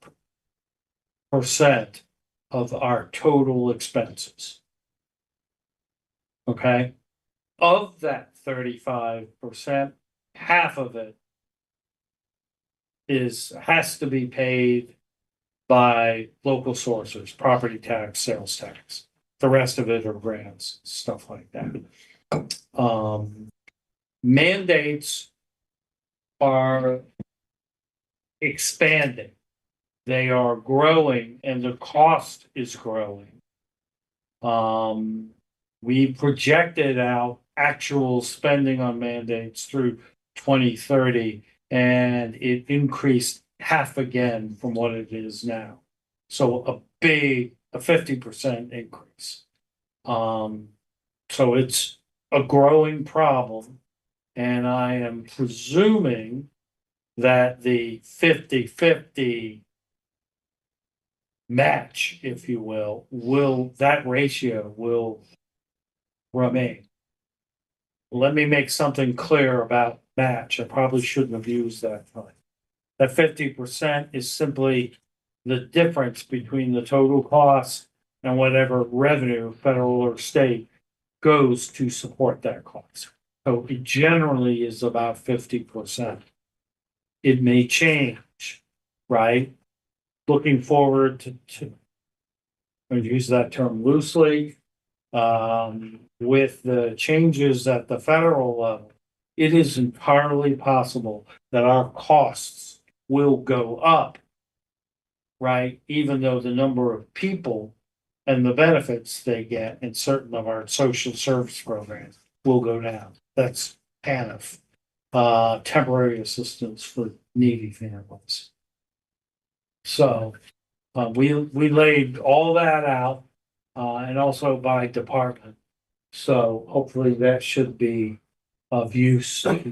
of our total expenses. Okay? Of that 35%, half of it has to be paid by local sources, property tax, sales tax. The rest of it are grants, stuff like that. Mandates are expanding. They are growing and the cost is growing. We projected out actual spending on mandates through 2030, and it increased half again from what it is now. So a 50% increase. So it's a growing problem, and I am presuming that the 50-50 match, if you will, that ratio will remain. Let me make something clear about match. I probably shouldn't have used that time. That 50% is simply the difference between the total cost and whatever revenue, federal or state, goes to support that cost. So it generally is about 50%. It may change, right? Looking forward to I'm going to use that term loosely, with the changes at the federal level, it is entirely possible that our costs will go up, right? Even though the number of people and the benefits they get in certain of our social service programs will go down. That's TANF, temporary assistance for needy families. So we laid all that out, and also by department. So hopefully that should be of use. I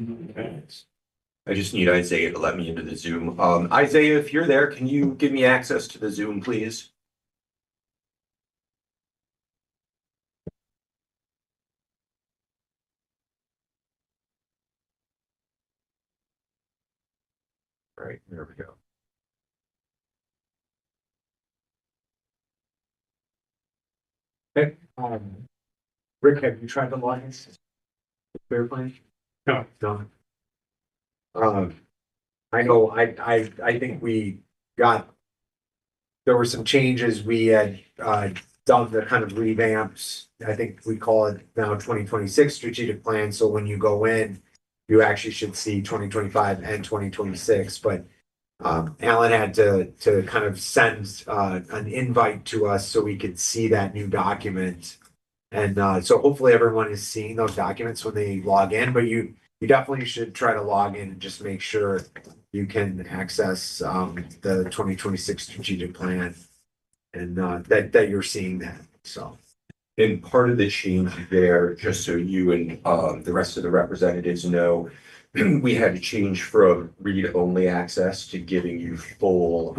just need Isaiah to let me into the Zoom. Isaiah, if you're there, can you give me access to the Zoom, please? All right, there we go. Rick, have you tried the lines? Fair plan? No. No. I know, I think we got, there were some changes we had, done the kind of revamps. I think we call it now 2026 strategic plan. So when you go in, you actually should see 2025 and 2026, but Alan had to kind of send an invite to us so we could see that new document. And so hopefully everyone is seeing those documents when they log in, but you definitely should try to log in and just make sure you can access the 2026 strategic plan and that you're seeing that. So. And part of the change there, just so you and the rest of the representatives know, we had to change from read-only access to giving you full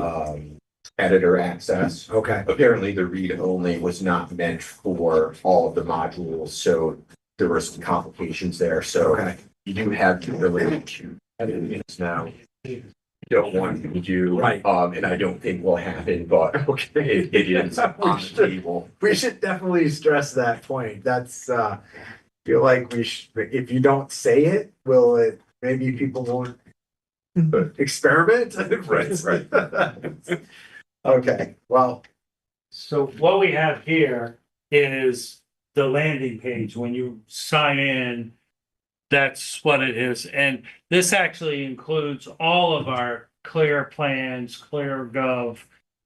editor access. Okay. Apparently, the read-only was not meant for all of the modules, so there were some complications there. So Okay. you do have the ability to edit it now. don't want to do. Right. And I don't think will happen, but Okay. it is on the table. We should definitely stress that point. That's, feel like we should, if you don't say it, will it, maybe people won't experiment? Right. Okay, well, So what we have here is the landing page. When you sign in, that's what it is. And this actually includes all of our clear plans, clear gov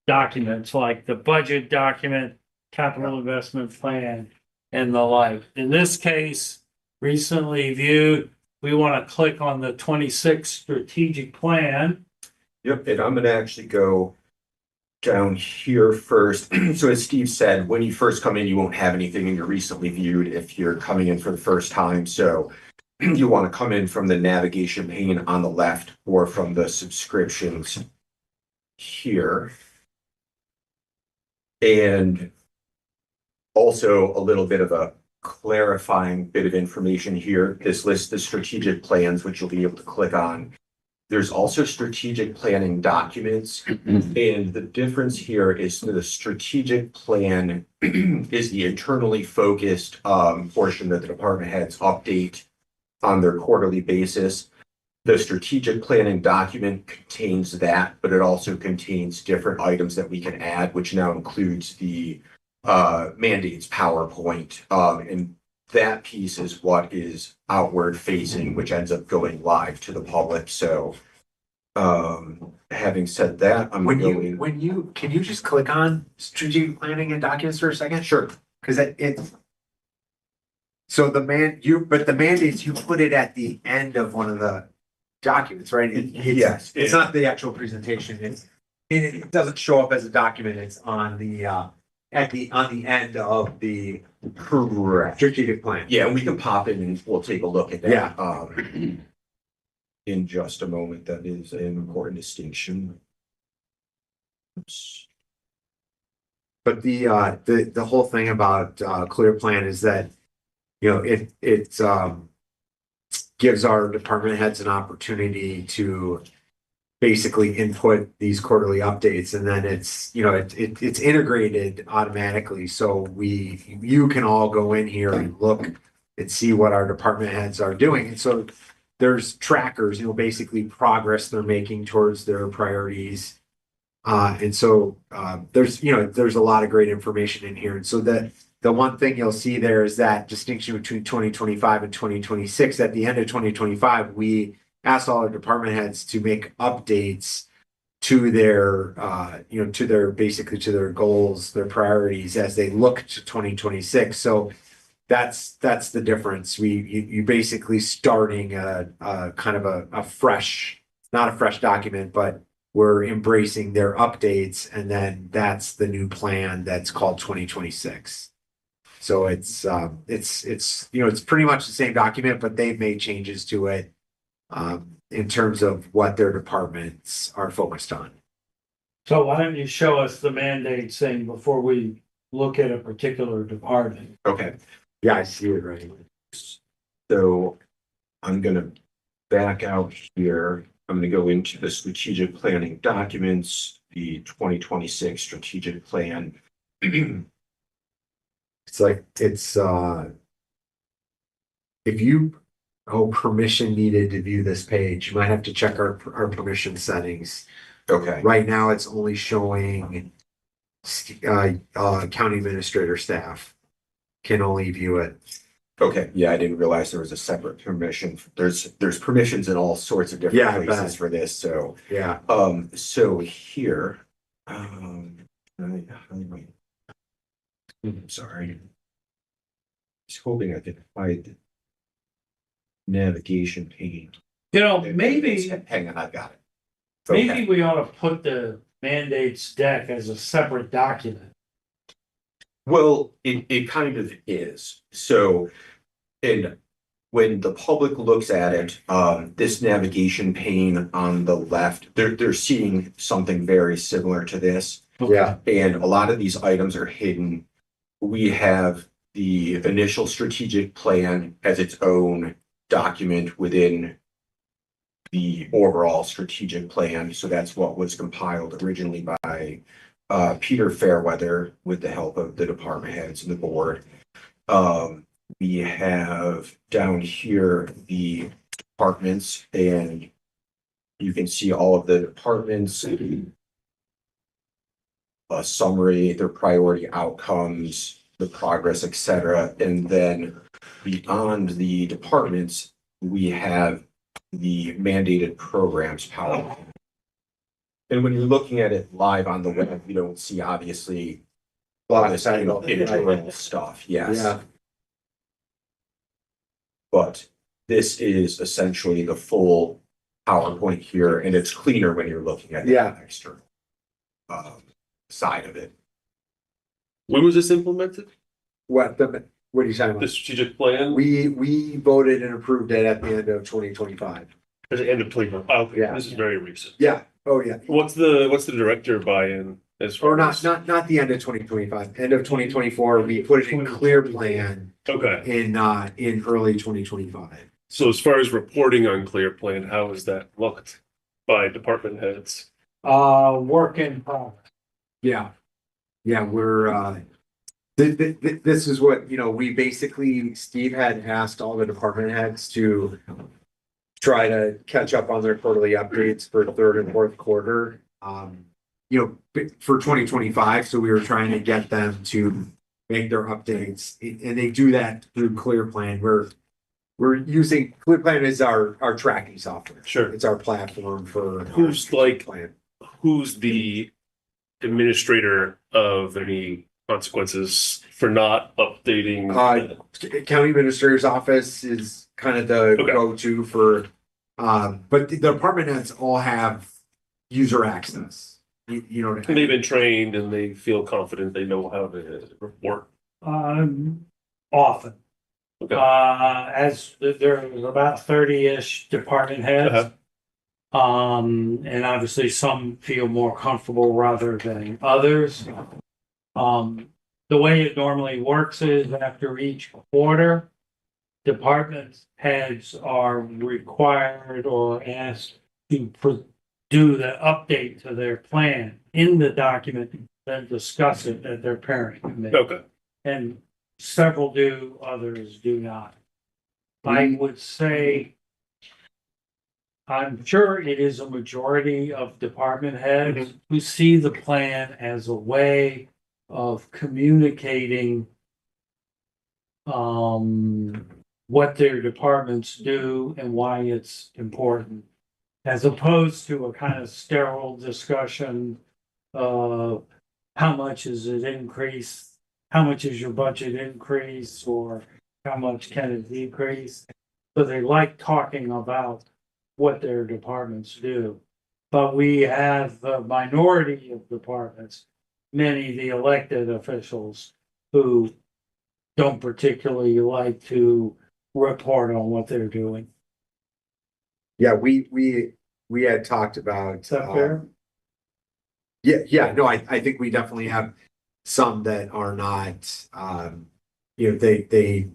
documents, like the budget document, capital investment plan, and the like. In this case, recently viewed, we want to click on the 26 strategic plan. Yep, and I'm gonna actually go down here first. So as Steve said, when you first come in, you won't have anything and you're recently viewed if you're coming in for the first time. So you want to come in from the navigation pane on the left or from the subscriptions here. And also a little bit of a clarifying bit of information here. This lists the strategic plans, which you'll be able to click on. There's also strategic planning documents. And the difference here is the strategic plan is the internally focused portion that the department heads update on their quarterly basis. The strategic planning document contains that, but it also contains different items that we can add, which now includes the mandates PowerPoint. And that piece is what is outward facing, which ends up going live to the public. So having said that, I'm going. can you just click on strategic planning and documents for a second? Sure. Cause it's. So the mandates, you put it at the end of one of the documents, right? Yes. It's not the actual presentation. It doesn't show up as a document. It's on the, on the end of the Correct. strategic plan. Yeah, and we can pop in and we'll take a look at that. Yeah. In just a moment. That is an important distinction. Oops. But the whole thing about clear plan is that, you know, it gives our department heads an opportunity to basically input these quarterly updates, and then it's, you know, it's integrated automatically. So you can all go in here and look and see what our department heads are doing. And so there's trackers, you know, basically progress they're making towards their priorities. And so there's a lot of great information in here. And so the one thing you'll see there is that distinction between 2025 and 2026. At the end of 2025, we asked all our department heads to make updates to their, basically to their goals, their priorities as they look to 2026. So that's the difference. You basically starting a kind of a fresh, not a fresh document, but we're embracing their updates, and then that's the new plan that's called 2026. So it's pretty much the same document, but they've made changes to it in terms of what their departments are focused on. So why don't you show us the mandate thing before we look at a particular department? Okay. Yeah, I see it right. So I'm gonna back out here. I'm gonna go into the strategic planning documents, the 2026 strategic plan. It's like if you permission needed to view this page, you might have to check our permission settings. Okay. Right now, it's only showing county administrator staff can only view it. Okay. Yeah, I didn't realize there was a separate permission. There's permissions in all sorts of different Yeah, I places bet. for this. So Yeah. so here, I'm sorry. Just hoping I could find the navigation pane. You know, maybe Hang on, I've got it. maybe we ought to put the mandates deck as a separate document. Well, it kind of is. So, and when the public looks at it, this navigation pane on the left, they're seeing something very similar to this. Yeah. And a lot of these items are hidden. We have the initial strategic plan as its own document within the overall strategic plan. So that's what was compiled originally by Peter Fairweather with the help of the department heads and the board. We have down here the departments, and you can see all of the departments, a summary, their priority outcomes, the progress, etc. And then beyond the departments, we have the mandated programs power. And when you're looking at it live on the web, you don't see obviously a lot of internal stuff, yes. Yeah. But this is essentially the full PowerPoint here, and it's cleaner when you're looking at the Yeah. external side of it. When was this implemented? What are you talking The about? strategic plan? We voted and approved it at the end of 2025. At the end of 2025. Okay, Yeah. this is very recent. Yeah. Oh, yeah. What's the director buy-in as far Or as? not the end of 2025, end of 2024, we put it in clear plan Okay, in early 2025. so as far as reporting on Clear Plan, how has that looked by department heads? Work in progress. Yeah. Yeah, we're, this is what, we basically, Steve had asked all the department heads to try to catch up on their quarterly updates for third and fourth quarter. For 2025, so we were trying to get them to make their updates, and they do that through Clear Plan. We're using Clear Plan as our tracking software. Sure. It's our platform for Who's like- plan. Who's the administrator of any consequences for not updating? County Administrator's Office is kind of the Okay. go-to for, but the department heads all have user access. And they've been trained and they feel confident they know how to report. Often. Okay. As there's about 30-ish department heads. Uh-huh. And obviously some feel more comfortable rather than others. The way it normally works is after each quarter, department heads are required or asked to do the update to their plan in the document, then discuss it at their parent committee. Okay. And several do, others do not. I would say, I'm sure it is a majority of department heads who see the plan as a way of communicating what their departments do and why it's important, as opposed to a kind of sterile discussion of how much is it increase, how much is your budget increase, or how much can it decrease. So they like talking about what their departments do. But we have the minority of departments, many of the elected officials who don't particularly like to report on what they're doing. Yeah, we had talked about. Is that fair? Yeah, no, I think we definitely have some that are not, they,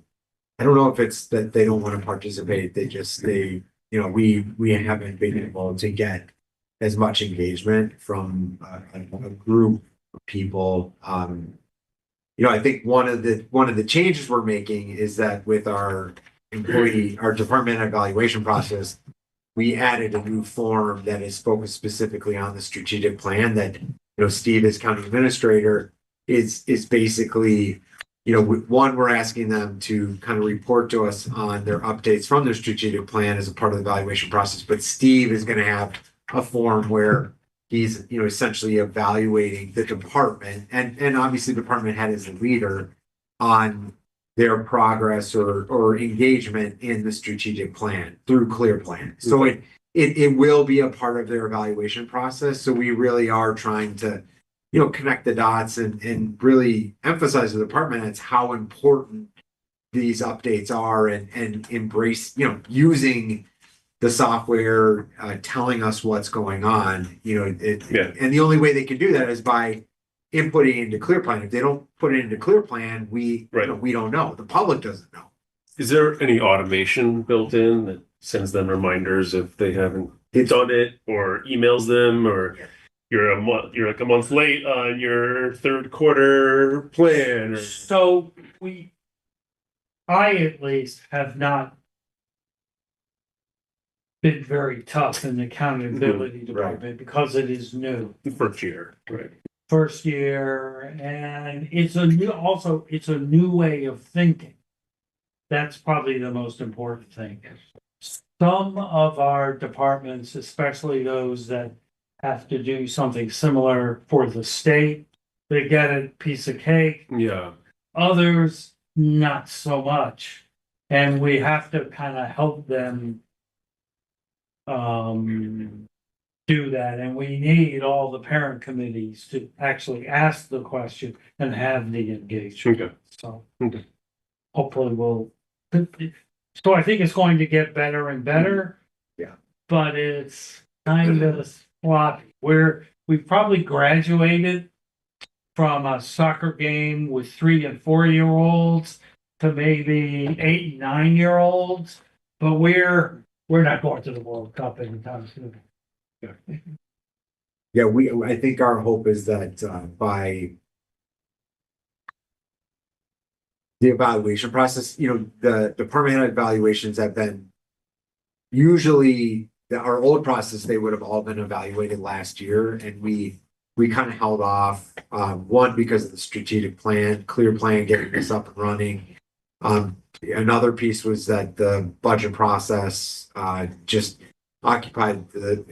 I don't know if it's that they don't want to participate, we haven't been able to get as much engagement from a group of people. I think one of the changes we're making is that with our department evaluation process, we added a new form that is focused specifically on the strategic plan that, Steve as county administrator is basically, one, we're asking them to kind of report to us on their updates from their strategic plan as a part of the evaluation process. But Steve is going to have a form where he's, essentially evaluating the department and obviously department head as a leader on their progress or engagement in the strategic plan through Clear Plan. So it will be a part of their evaluation process. So we really are trying to, connect the dots and really emphasize to the department heads how important these updates are and embrace, using the software, telling us what's going on, and the only way they can do that is by inputting into Clear Plan. If they don't put it into Clear Plan, we don't know. The public doesn't know. Is there any automation built in that sends them reminders if they haven't done it, or emails them, or you're like a month late on your third quarter plan, or So I at least have not been very tough in the accountability department because it is new. the first year, right? First year, and it's a new way of thinking. That's probably the most important thing. Some of our departments, especially those that have to do something similar for the state, they get a piece of cake. Yeah. Others, not so much. And we have to kind of help them do that. And we need all the parent committees to actually ask the question and have the engagement. Okay. So Okay. hopefully so I think it's going to get better and better. Yeah. But it's kind of sloppy. We've probably graduated from a soccer game with 3 and 4-year-olds to maybe 8 and 9-year-olds, but we're not going to the World Cup anytime soon. Yeah, I think our hope is that by the evaluation process, the permanent evaluations have been usually our old process, they would have all been evaluated last year, and we kind of held off, one, because of the strategic plan, clear plan, getting this up and running. Another piece was that the budget process just occupied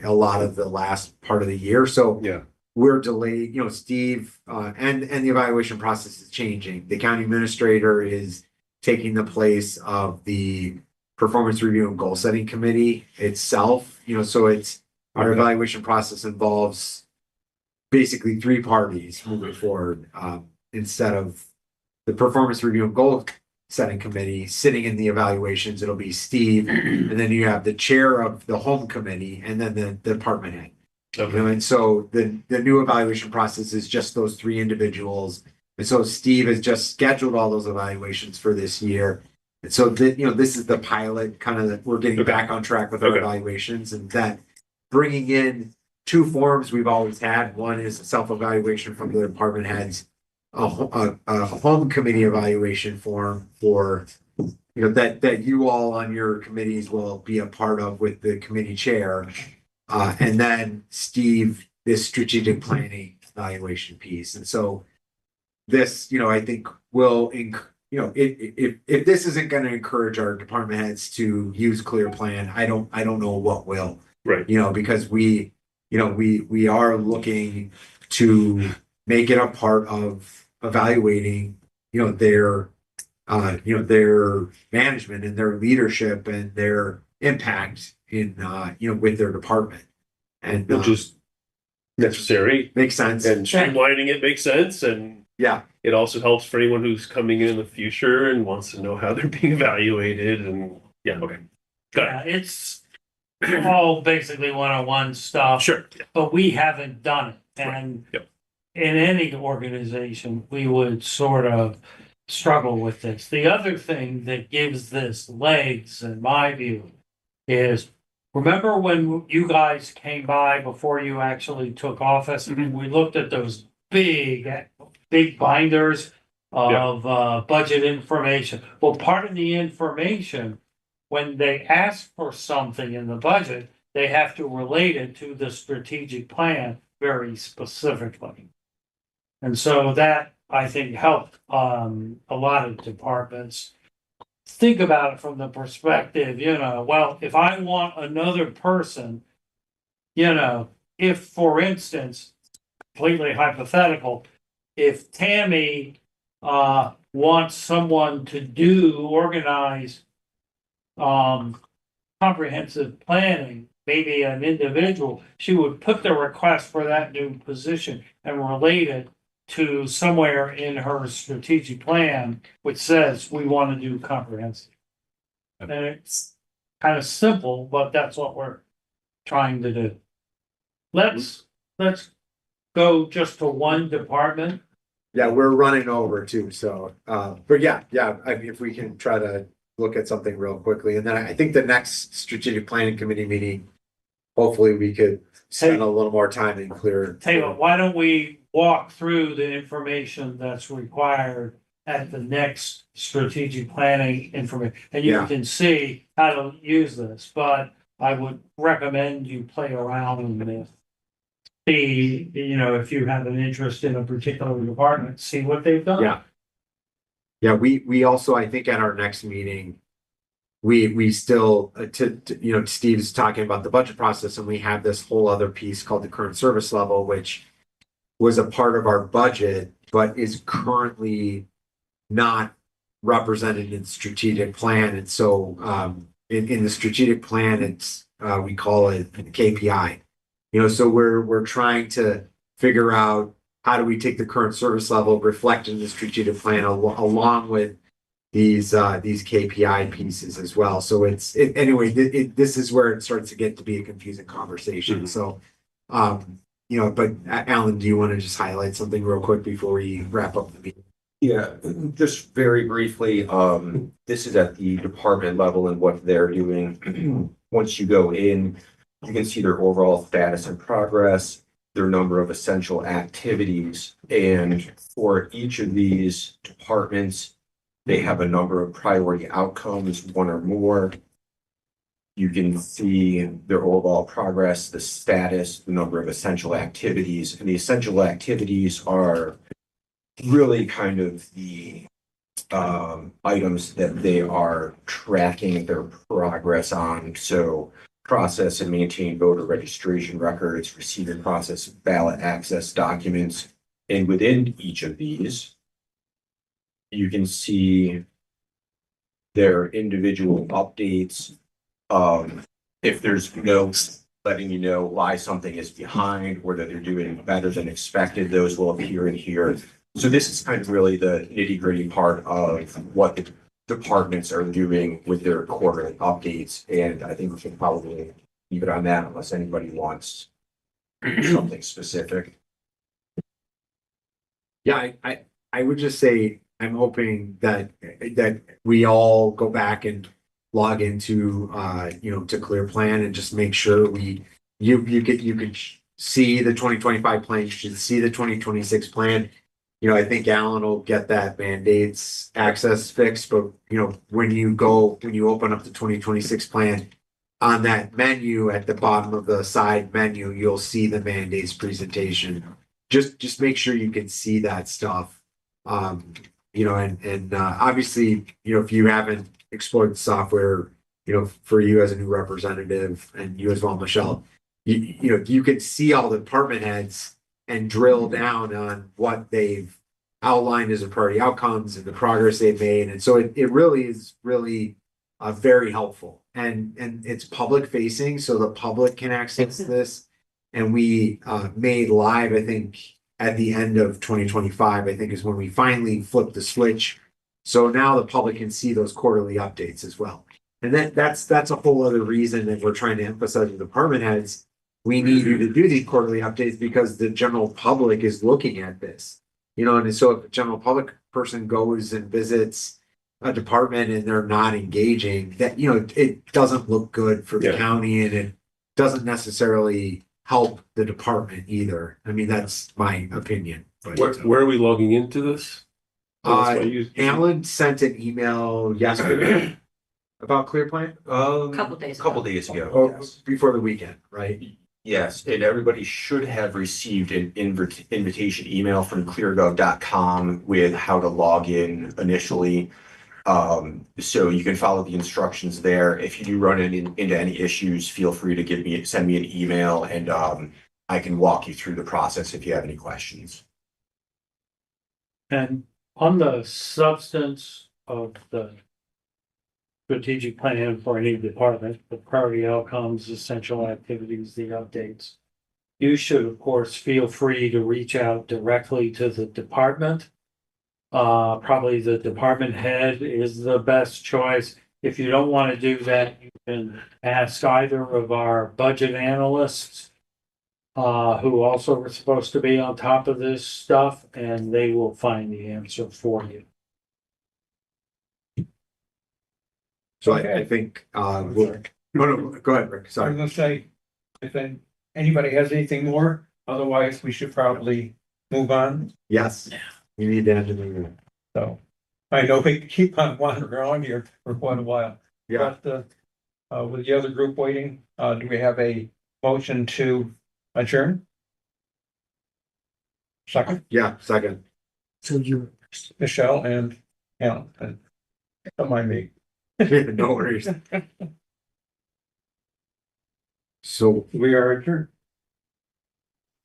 a lot of the last part of the year. So Yeah. we're delayed, Steve, and the evaluation process is changing. The county administrator is taking the place of the performance review and goal setting committee itself, so it's our Okay. evaluation process involves basically 3 parties moving forward, instead of the performance review and goal setting committee sitting in the evaluations. It'll be Steve, and then you have the chair of the home committee, and then the department head. Okay. And so the new evaluation process is just those 3 individuals. And so Steve has just scheduled all those evaluations for this year. And so this is the pilot, kind of, we're getting Okay. back on track with our Okay. evaluations, and that bringing in 2 forms we've always had. One is a self-evaluation from the department heads, a home committee evaluation form for, that you all on your committees will be a part of with the committee chair. And then Steve, this strategic planning evaluation piece. And so this, I think will, if this isn't going to encourage our department heads to use clear plan, I don't know what will. Right. Because we are looking to make it a part of evaluating, their management and their leadership and their impact in, with their department. And Which is necessary, makes sense. and streamlining it makes sense, and Yeah, it also helps for anyone who's coming in the future and wants to know how they're being evaluated. And yeah, okay, got Yeah, it's all basically one-on-one it. stuff. Sure. But we haven't done it. Right. And Yep. in any organization, we would sort of struggle with this. The other thing that gives this legs, in my view, is remember when you guys came by before you actually took office, and we looked at those big binders of budget information. Well, part of the information, when they ask for something in the budget, they have to relate it to the strategic plan very specifically. And so that, I think, helped a lot of departments think about it from the perspective, well, if I want another person, if, for instance, completely hypothetical, if Tammy wants someone to organize comprehensive planning, maybe an individual, she would put the request for that new position and relate it to somewhere in her strategic plan, which says we want to do comprehensive. And it's kind of simple, but that's what we're trying to do. Let's go just to one department. we're running over too. So, but if we can try to look at something real quickly. And then I think the next strategic planning committee meeting, hopefully we could spend a little more time and clear. Tell you what, why don't we walk through the information that's required at the next strategic planning information? And you Yeah. can see how to use this, but I would recommend you play around with see, if you have an interest in a particular department, see what they've done. Yeah. Yeah, we also, I think at our next meeting, we still, Steve's talking about the budget process and we have this whole other piece called the current service level, which was a part of our budget, but is currently not represented in strategic plan. And so, in the strategic plan, it's, we call it KPI. So we're trying to figure out how do we take the current service level, reflect in the strategic plan along with these KPI pieces as well. So anyway, this is where it starts to get to be a confusing conversation. Mhm. So, but Alan, do you want to just highlight something real quick before we wrap up the meeting? Yeah, just very briefly, this is at the department level and what they're doing. Once you go in, you can see their overall status and progress, their number of essential activities, and for each of these departments, they have a number of priority outcomes, one or more. You can see their overall progress, the status, the number of essential activities, and the essential activities are really kind of the items that they are tracking their progress on. So process and maintain voter registration records, receive and process ballot access documents. And within each of these, you can see their individual updates. If there's notes letting you know why something is behind or that they're doing better than expected, those will appear in here. So this is kind of really the nitty gritty part of what the departments are doing with their quarterly updates. And I think we should probably leave it on that unless anybody wants something specific. Yeah, I would just say I'm hoping that we all go back and log into to Clear Plan and just make sure you could see the 2025 plan, you should see the 2026 plan. I think Alan will get that mandates access fixed, but when you open up the 2026 plan, on that menu at the bottom of the side menu, you'll see the mandates presentation. Just make sure you can see that stuff. And obviously, if you haven't explored the software, for you as a new representative and you as well, Michelle, you can see all the department heads and drill down on what they've outlined as a priority outcomes and the progress they've made. And so it really is very helpful. And it's public facing, so the public can access this. And we made live, I think, at the end of 2025, I think is when we finally flipped the switch. So now the public can see those quarterly updates as well. And that's a whole other reason that we're trying to emphasize with department heads. We need you to do these quarterly updates because the general public is looking at this. And so if a general public person goes and visits a department and they're not engaging, that it doesn't look good for the county and it doesn't necessarily help the department either. I mean, that's my opinion. But Where are we logging into this? Alan sent an email yesterday about Clear Plan. Couple days Couple days ago. Oh, Yes. before the weekend, right? Yes, and everybody should have received an invitation email from cleargov.com with how to log in initially. So you can follow the instructions there. If you do run into any issues, feel free to send me an email and I can walk you through the process if you have any questions. And on the substance of the strategic plan for any department, the priority outcomes, essential activities, the updates. You should, of course, feel free to reach out directly to the department. Probably the department head is the best choice. If you don't want to do that, you can ask either of our budget analysts, who also are supposed to be on top of this stuff, and they will find the answer for you. So Okay. I think, we'll, no, go ahead, Rick, I was sorry. gonna say, if then anybody has anything more, otherwise we should probably move on. Yes, you need to end the meeting. So I know we can keep on wandering on here for quite a while. Yeah, But with the other group waiting, do we have a motion to adjourn? Second, yeah, second. so you, Michelle and Alan, and don't mind me. No worries. So, We are adjourned.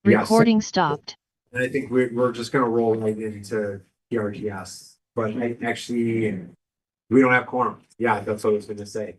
yes, Recording stopped. and I think we're just gonna roll right into PRGS, but I actually, we don't have quorum. Yeah, that's what I was gonna say.